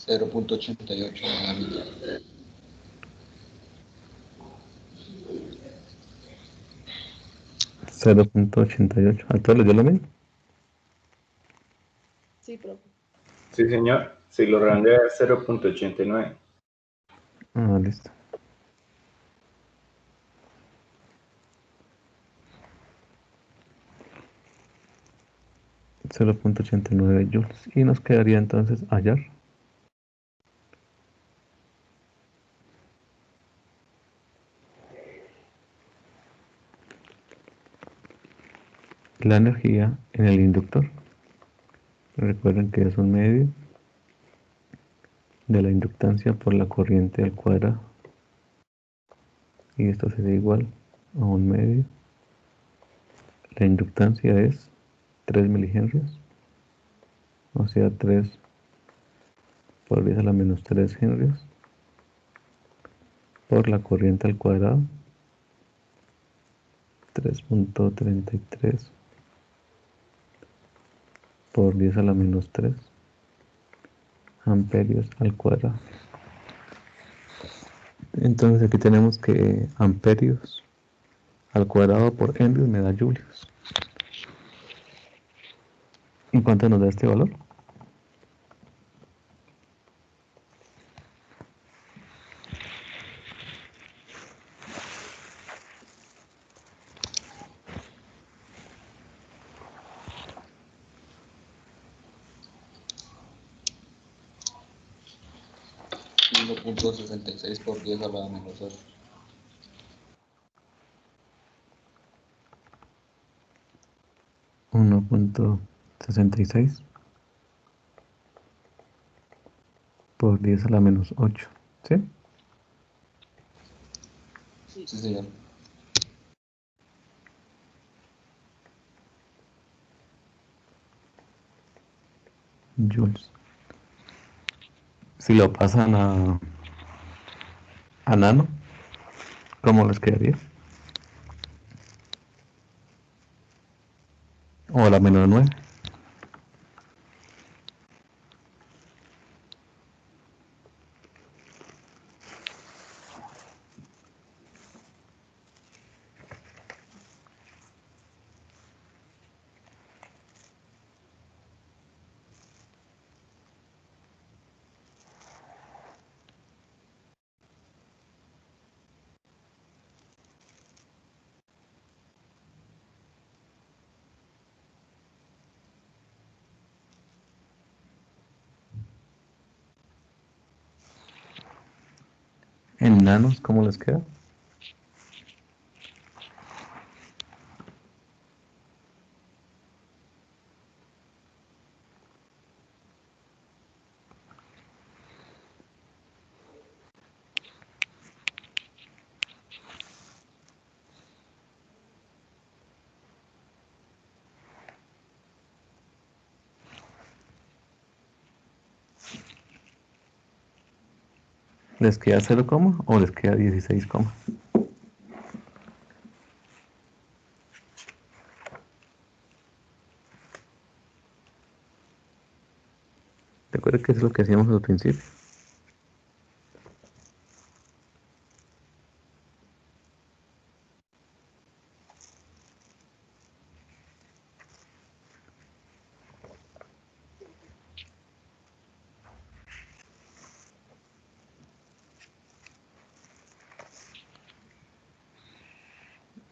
.88 0.88. ¿A todos les dio lo mismo? Sí, profe. Sí, señor. Si lo redondea es 0.89. Ah, listo. .89 joules. Y nos quedaría entonces hallar la energía en el inductor. Recuerden que es un medio de la inductancia por la corriente al cuadrado. Y esto sería igual a un medio. La inductancia es 3 milihenrios. O sea, 3 por 10 a la -3 henrios por la corriente al cuadrado. 3.33 por 10 a la -3 amperios al cuadrado. Entonces aquí tenemos que amperios al cuadrado por henrios me da julios. ¿Y cuánto nos da este valor? .66 por 10 a la -8. 1.66 por 10 a la -8. ¿Sí? Sí, señor. Joules. Si lo pasan a nano, ¿cómo les quedaría? O a la -9. En nanos, ¿cómo les queda? ¿Les queda 0, o les queda 16, recuerda que es lo que hacíamos al principio.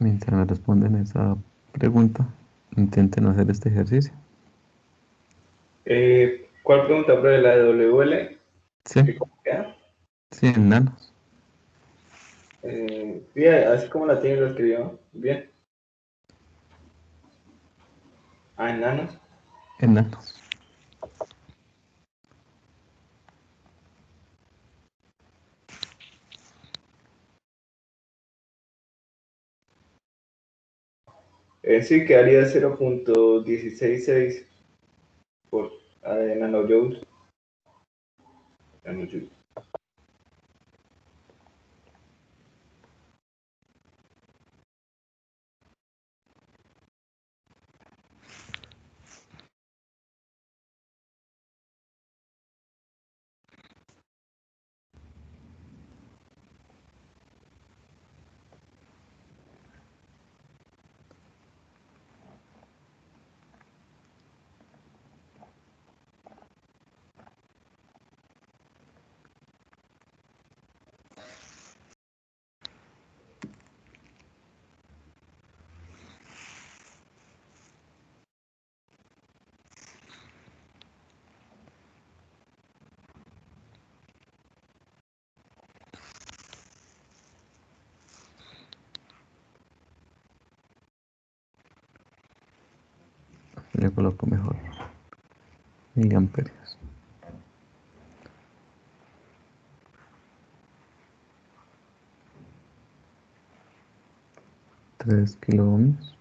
Mientras me responden esa pregunta, intenten hacer este ejercicio. ¿Cuál pregunta, profe? ¿La de WL? Sí, ¿Qué cómo queda? sí, en nanos. Bien, así como la tiene, lo escribió. Bien. Ah, en nanos. En nanos. Sí, quedaría 0.166 por nanojoules. Nanojoules. Le coloco mejor miliamperios. 3 kiloohmios.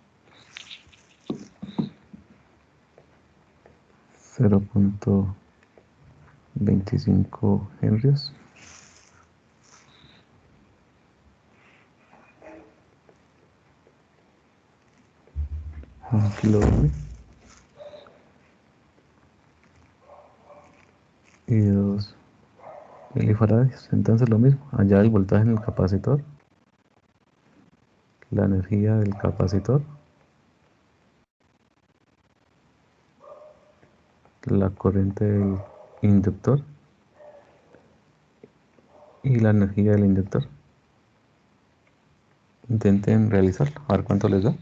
0.25 henrios. 1 kiloohmio. Y 2 milifaradios. Entonces lo mismo, allá el voltaje en el capacitor, la energía del capacitor, la corriente del inductor y la energía del inductor. Intenten realizarlo, a ver cuánto les da.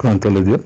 ¿Cuánto les dio?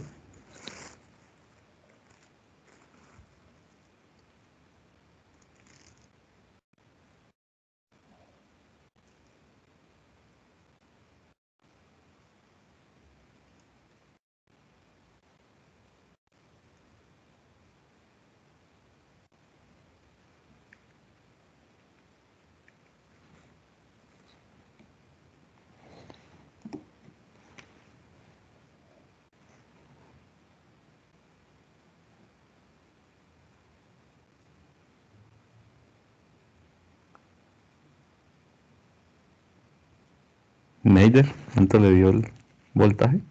Neider, ¿cuánto le dio el voltaje?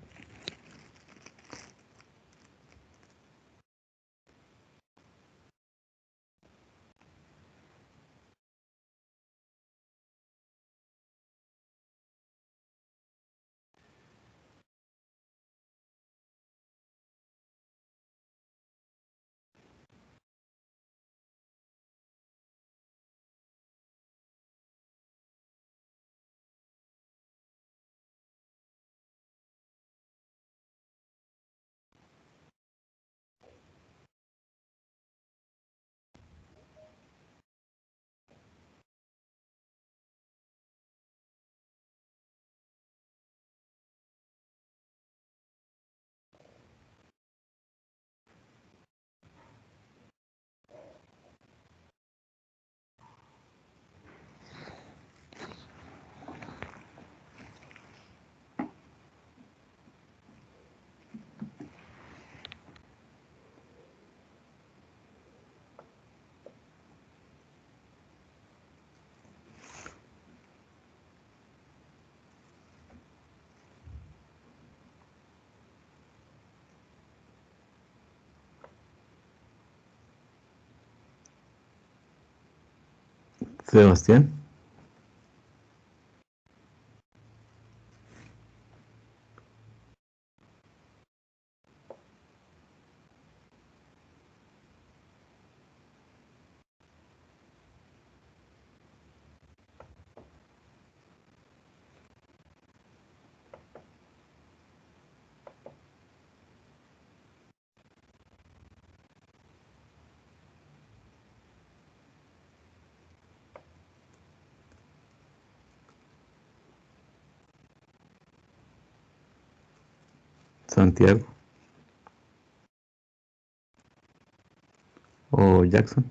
Sebastián. Santiago o Jackson.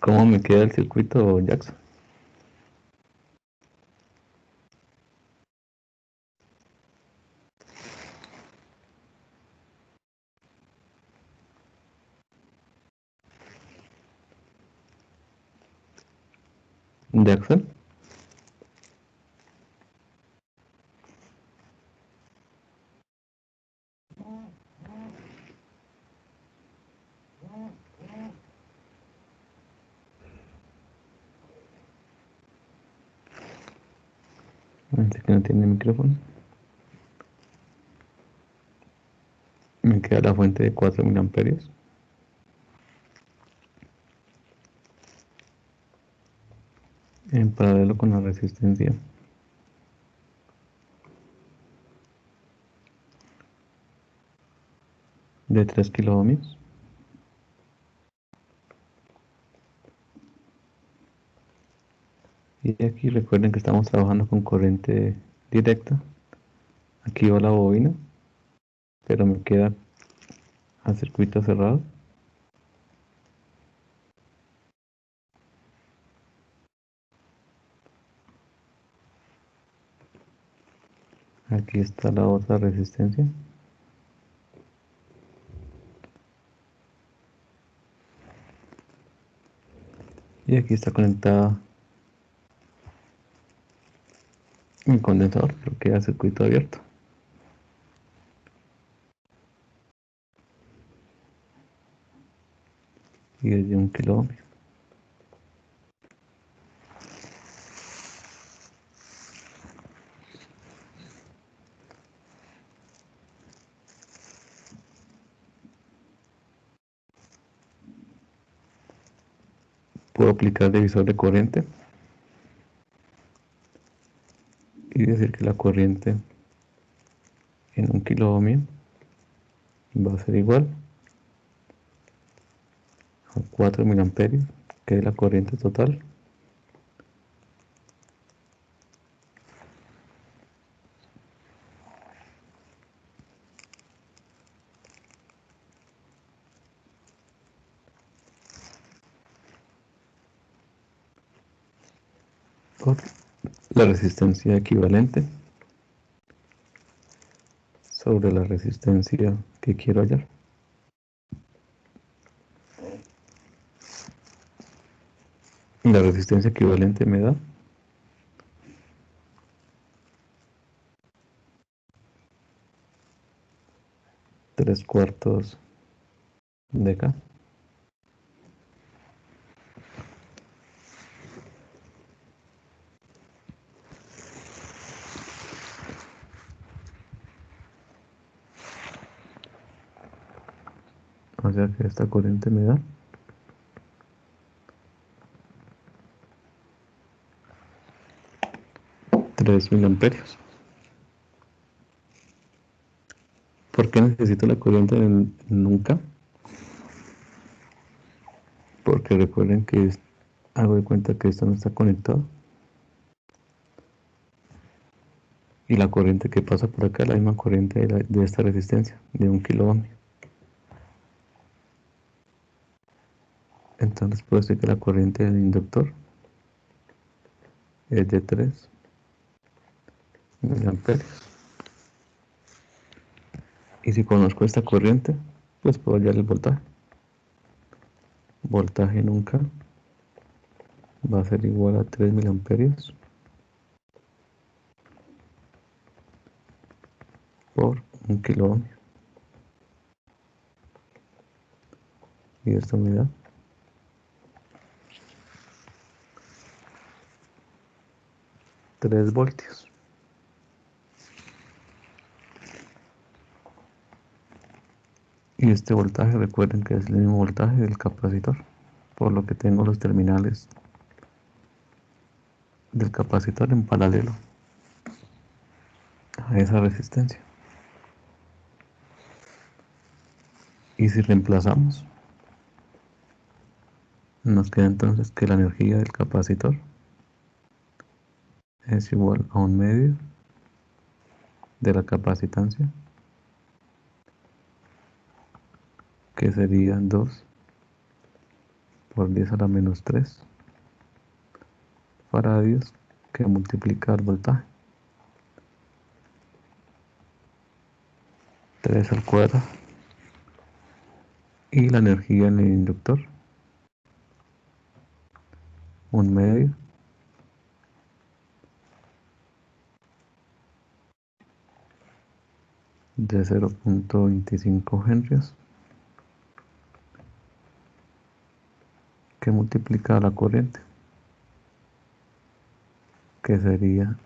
¿Cómo me queda el circuito, Jackson? Jackson. Parece que no tiene micrófono. Me queda la fuente de 4000 amperios. En paralelo con la resistencia de 3 kilo ohmios. Y aquí recuerden que estamos trabajando con corriente directa. Aquí va la bobina, pero me queda a circuito cerrado. Aquí está la otra resistencia. Y aquí está conectada Un condensador, pero queda circuito abierto. Y es de 1 kilo ohm. Puedo aplicar divisor de corriente y decir que la corriente en 1 kilo ohm va a ser igual a 4 miliamperios, que es la corriente total, por la resistencia equivalente sobre la resistencia que quiero hallar. La resistencia equivalente me da 3/4 de K. O sea que esta corriente me da 3 miliamperios. ¿Por qué necesito la corriente nunca? Porque recuerden que hago de cuenta que esto no está conectado. Y la corriente que pasa por acá es la misma corriente de esta resistencia, de 1 kilo ohm. Entonces puedo decir que la corriente del inductor es de 3 miliamperios. Y si conozco esta corriente, pues puedo hallar el voltaje. Voltaje nunca va a ser igual a 3 miliamperios por 1 kilo ohm. Y esto me da 3 voltios. Y este voltaje, recuerden que es el mismo voltaje del capacitor, por lo que tengo los terminales del capacitor en paralelo a esa resistencia. Y si reemplazamos, nos queda entonces que la energía del capacitor es igual a 1/2 de la capacitancia, que sería 2 por 10 a la menos 3 faradios, que multiplica el voltaje. 3 al cuadrado. Y la energía en el inductor, 1/2 de 0.25 henrios, que multiplica la corriente, que sería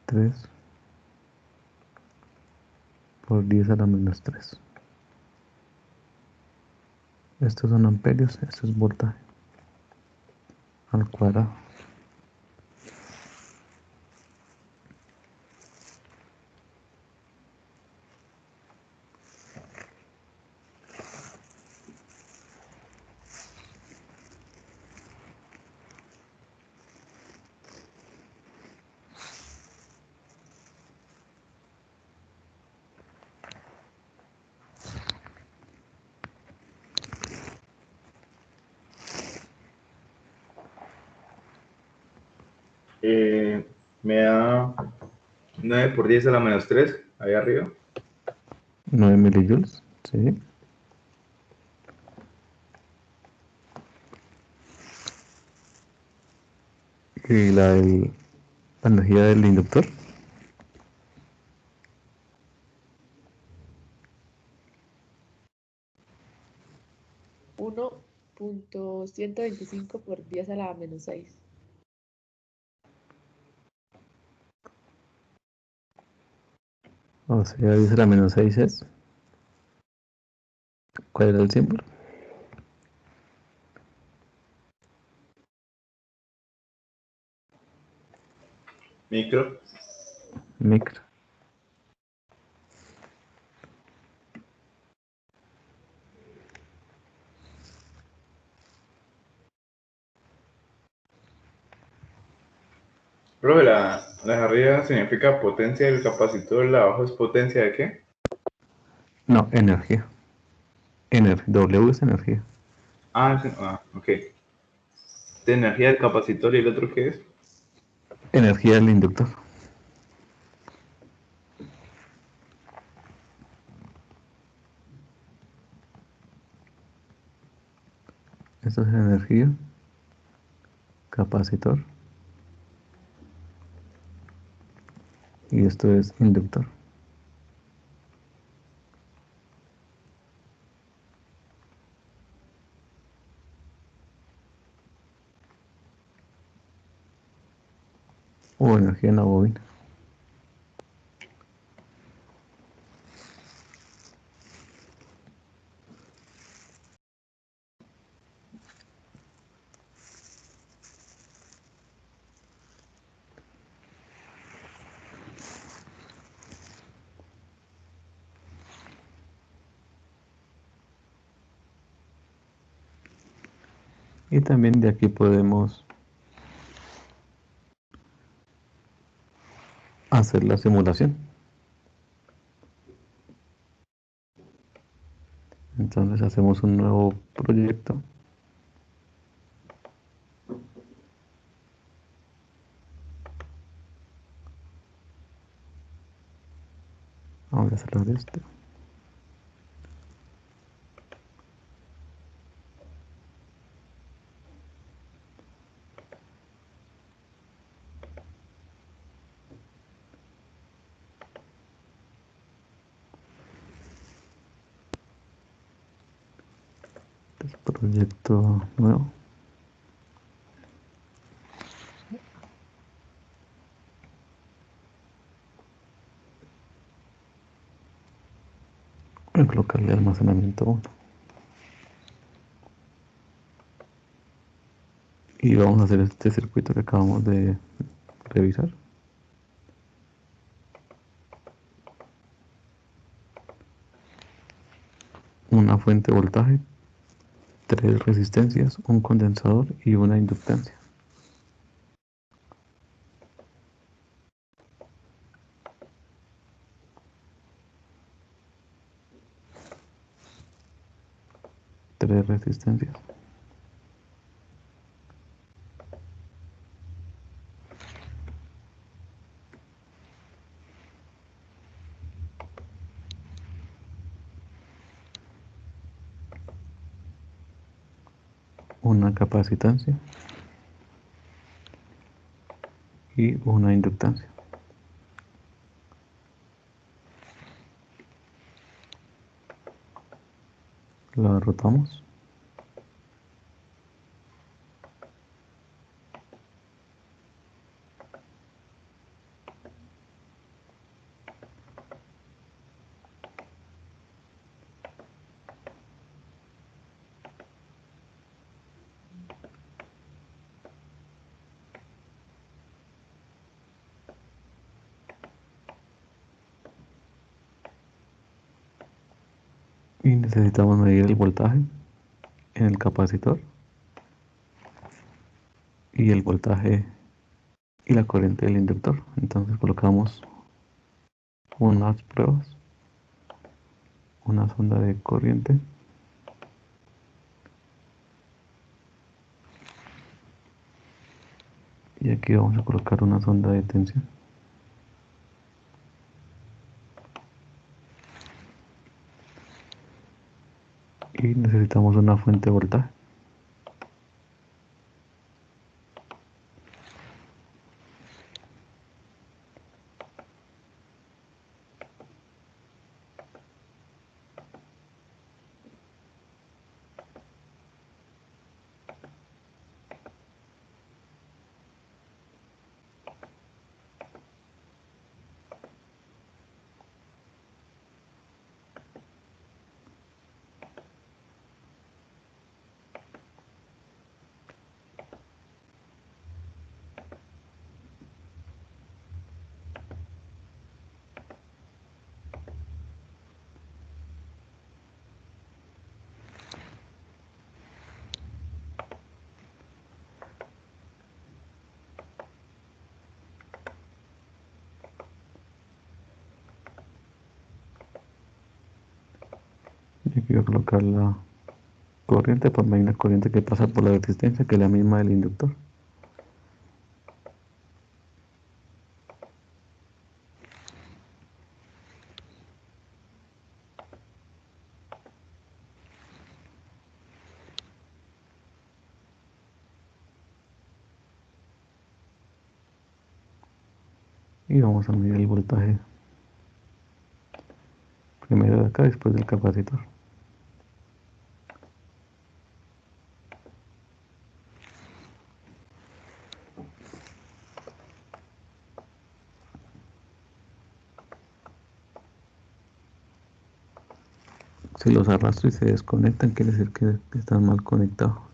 3 por 10 a la menos 3. Estos son amperios, esto es voltaje al cuadrado. Me da 9 por 10 a la menos 3, ahí arriba. 9 milijoules, ¿sí? Y la energía del inductor. 1.125 por 10 a la menos 6. O sea, 10 a la menos 6 es. ¿Cuál era el símbolo? Micro. Micro. Profe, la de arriba significa potencia del capacitor, la de abajo es potencia de qué? No, energía. W es energía. Ok. De energía del capacitor y el otro qué es? Energía del inductor. Esto es energía. Capacitor. Y esto es inductor. O energía en la bobina. Y también de aquí podemos hacer la simulación. Entonces hacemos un nuevo proyecto. Vamos a cerrar este. Proyecto nuevo. Voy a colocarle almacenamiento 1. Y vamos a hacer este circuito que acabamos de revisar. Una fuente de voltaje, 3 resistencias, un condensador y una inductancia. Tres resistencias. Una capacitancia y una inductancia. La rotamos. Y necesitamos medir el voltaje en el capacitor y el voltaje y la corriente del inductor. Entonces colocamos unas pruebas, una sonda de corriente y aquí vamos a colocar una sonda de tensión. Y necesitamos una fuente de voltaje. y voy a colocar la corriente, pues hay una corriente que pasa por la resistencia que es la misma del inductor. Y vamos a medir el voltaje primero de acá, después del capacitor. Si los arrastro y se desconectan, quiere decir que están mal conectados.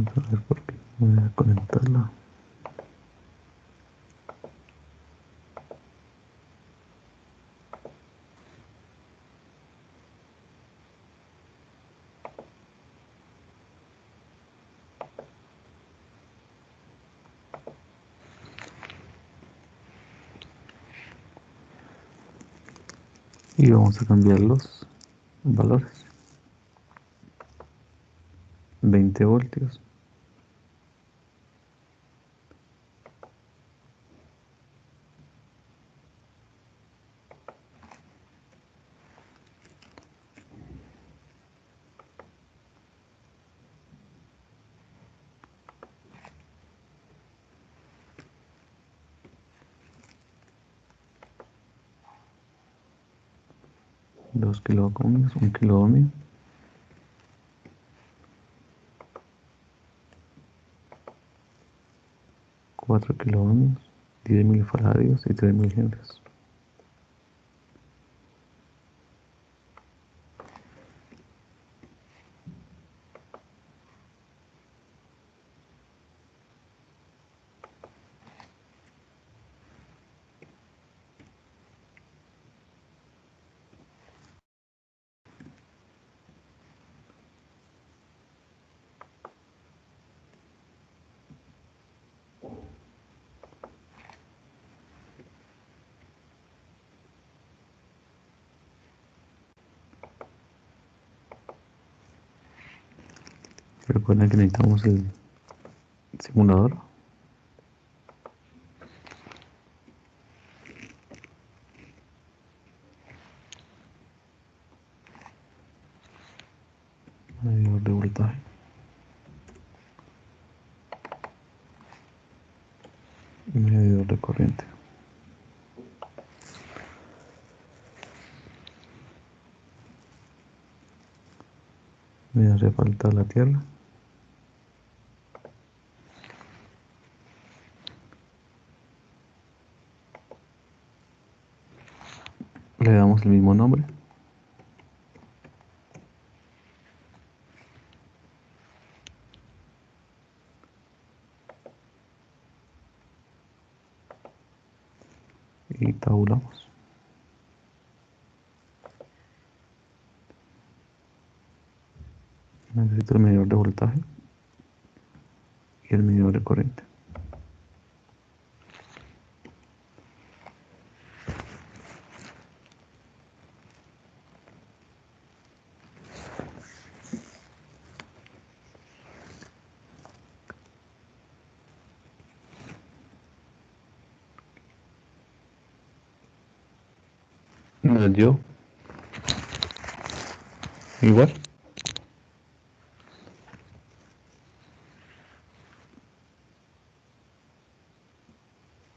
Vamos a ver por qué voy a conectarla. Y vamos a cambiar los valores. 20 voltios. Dos kiloohmios, 1 kiloohmio. 4 kiloohmios, 10 milifaradios y 3 milihenrios. Recuerden que necesitamos el simulador. Medidor de voltaje. Y medidor de corriente. Me hace falta la tierra. Le damos el mismo nombre. Y tabulamos. necesito el medidor de voltaje y el medidor de corriente. Nos dio igual.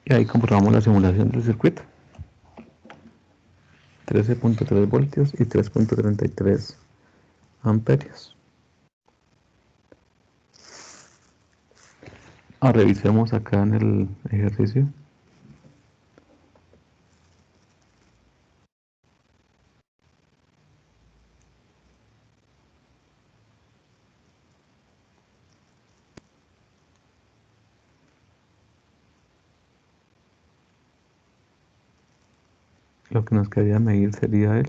Y ahí comprobamos la simulación del circuito. 13.3 voltios y 3.33 amperios. Revisemos acá en el ejercicio. Lo que nos quedaría medir sería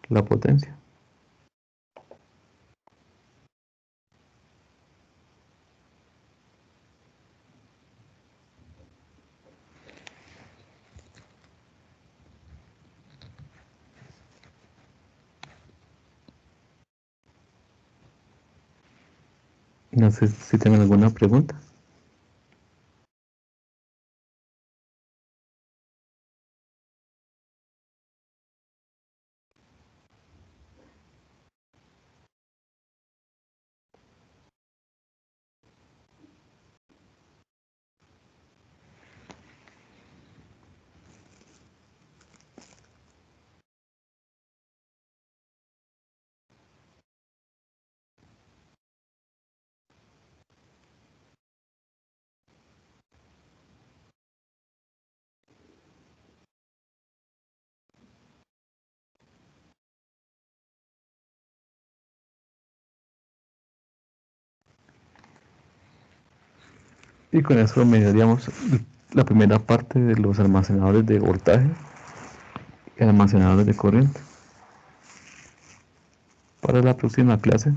la potencia. No sé si tienen alguna pregunta. Y con eso mediríamos la primera parte de los almacenadores de voltaje y almacenadores de corriente. Para la próxima clase,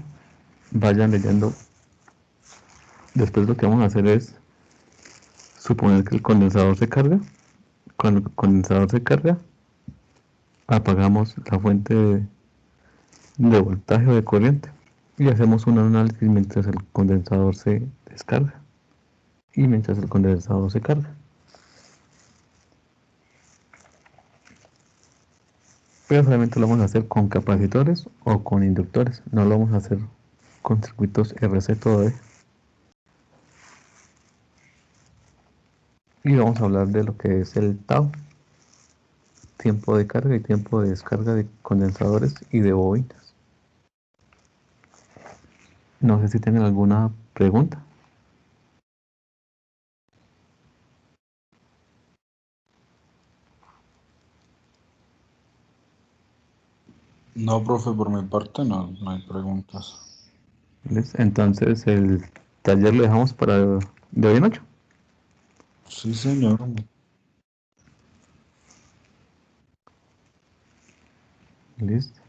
vayan leyendo. Después lo que vamos a hacer es suponer que el condensador se carga. Cuando el condensador se carga, apagamos la fuente de voltaje o de corriente y hacemos un análisis mientras el condensador se descarga y mientras el condensador se carga. Pero solamente lo vamos a hacer con capacitores o con inductores, no lo vamos a hacer con circuitos RC todavía. Y vamos a hablar de lo que es el tau, tiempo de carga y tiempo de descarga de condensadores y de bobinas. No sé si tienen alguna pregunta. No, profe, por mi parte no hay preguntas. Entonces el taller lo dejamos para de hoy en 8. Sí, señor. Listo.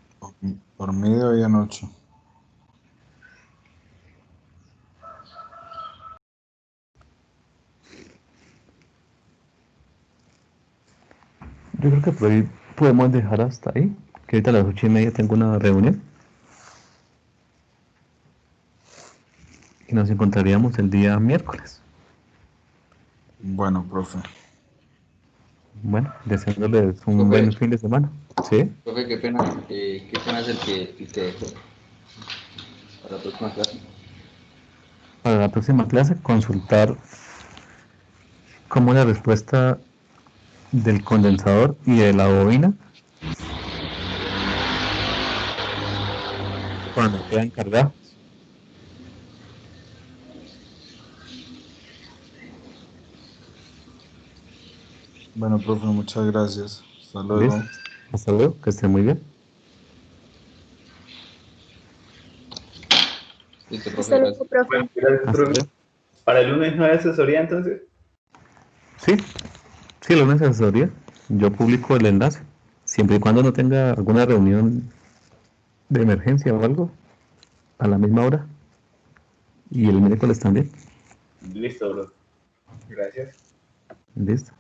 Por mí de hoy en 8. Yo creo que por ahí podemos dejar hasta ahí, que ahorita a las 8:30 tengo una reunión. Y nos encontraríamos el día miércoles. Bueno, profe. Bueno, deseándoles un Profe. buen fin de semana. ¿Sí? Profe, qué pena es el que dejó para la próxima clase. Para la próxima clase, consultar cómo es la respuesta del condensador y de la bobina cuando quedan cargados. Bueno, profe, muchas gracias. Hasta luego. ¿Listo? Hasta luego, que estén muy bien. Listo, profe, Hasta luego, gracias. profe. Bueno, gracias, Hasta profe. luego. Para el lunes no hay asesoría, entonces. Sí, lo único asesoría. Yo publico el enlace, siempre y cuando no tenga alguna reunión de emergencia o algo a la misma hora y el miércoles también. Listo, bro. Gracias. Listo.